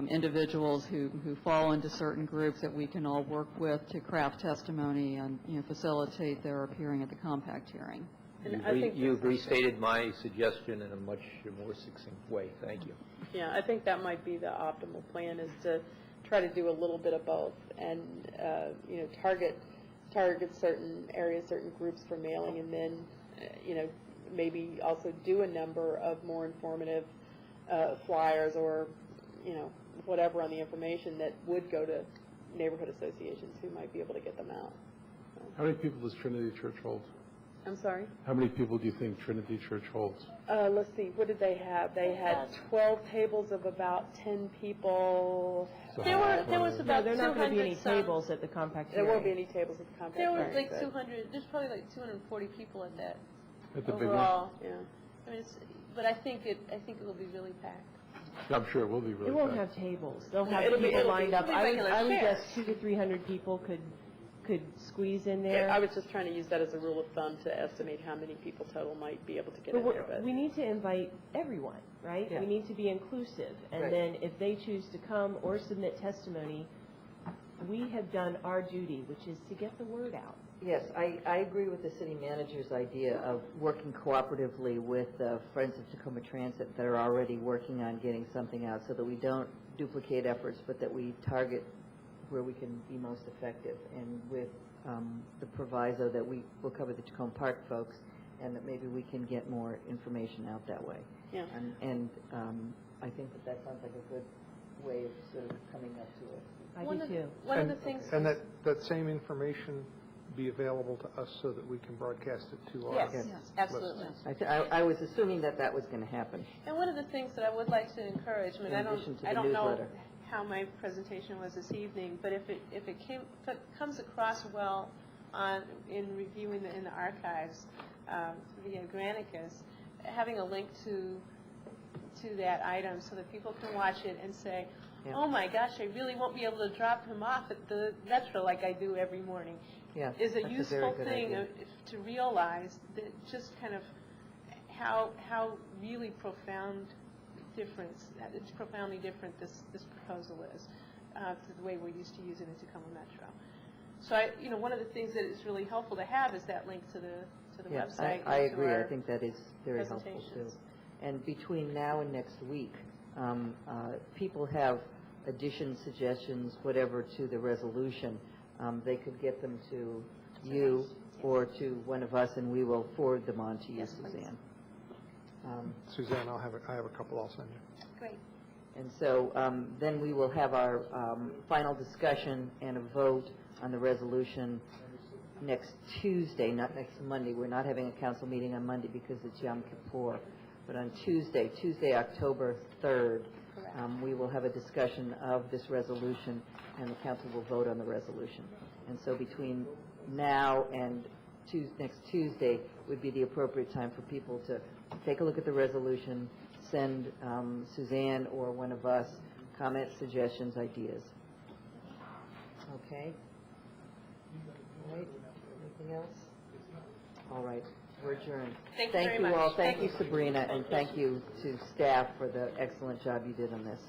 individuals who fall into certain groups that we can all work with to craft testimony and facilitate their appearing at the compact hearing. You've restated my suggestion in a much more succinct way. Thank you. Yeah, I think that might be the optimal plan, is to try to do a little bit of both, and target certain areas, certain groups for mailing, and then maybe also do a number of more informative flyers or whatever on the information that would go to neighborhood associations who might be able to get them out. How many people does Trinity Church hold? I'm sorry? How many people do you think Trinity Church holds? Let's see, what did they have? They had 12 tables of about 10 people. There was about There are not going to be any 200 some. tables at the compact There hearing. won't be any tables at the compact. There was hearing. like 200, there's probably like 240 people at that At the big one? overall. Yeah. I mean, but I think it will be really packed. I'm sure it will be really It won't packed. have tables. They'll No, have it'll be- people it'll be- lined up. it'll be regular I would chairs. guess 200 to 300 people could squeeze in there. Yeah, I was just trying to use that as a rule of thumb to estimate how many people total might be able to get But in there. But we need to invite everyone, right? Yeah. We need to be inclusive. And Right. then if they choose to come or submit testimony, we have done our duty, which is to get the word out. Yes, I agree with the city manager's idea of working cooperatively with Friends of Tacoma Transit that are already working on getting something out, so that we don't duplicate efforts, but that we target where we can be most effective, and with the proviso that we will cover the Tacoma Park folks, and that maybe we can get more information out that way. Yeah. And I think that sounds like a good way of sort of coming up to it. I do too. One of the things. And that same information be available to us so that we can broadcast it to our... Yes, absolutely. I was assuming that was going to happen. And one of the things that I would like to encourage, I mean, In addition to the I don't know newsletter. how my presentation was this evening, but if it comes across well in reviewing in the archives via Granicus, having a link to that item so that people can watch it and say, Yeah. oh my gosh, I really won't be able to drop him off at the Metro like I do every morning. Yeah, Is a that's a useful very good thing idea. to realize that just kind of how really profound difference, it's profoundly different this proposal is to the way we're used to using the Tacoma Metro. So one of the things that is really helpful to have is that link to the Yeah, website. I and to agree. I our think that is very helpful too. presentations. And between now and next week, people have additions, suggestions, whatever, to the resolution. They could get them to you or to one of us, and we will forward them on to you, Suzanne. Suzanne, I have a couple I'll send you. Great. And so then we will have our final discussion and a vote on the resolution next Tuesday, not next Monday. We're not having a council meeting on Monday because it's Yom Kippur. But on Tuesday, October 3rd, we will have a discussion of this resolution, and the council will vote on the resolution. And so between now and next Tuesday would be the appropriate time for people to take a look at the resolution, send Suzanne or one of us comments, suggestions, ideas. Okay? All right. Anything else? All right. We're adjourned. Thank you Thank very you much. all. Thank you, Sabrina, and thank you to staff for the excellent job you did on this.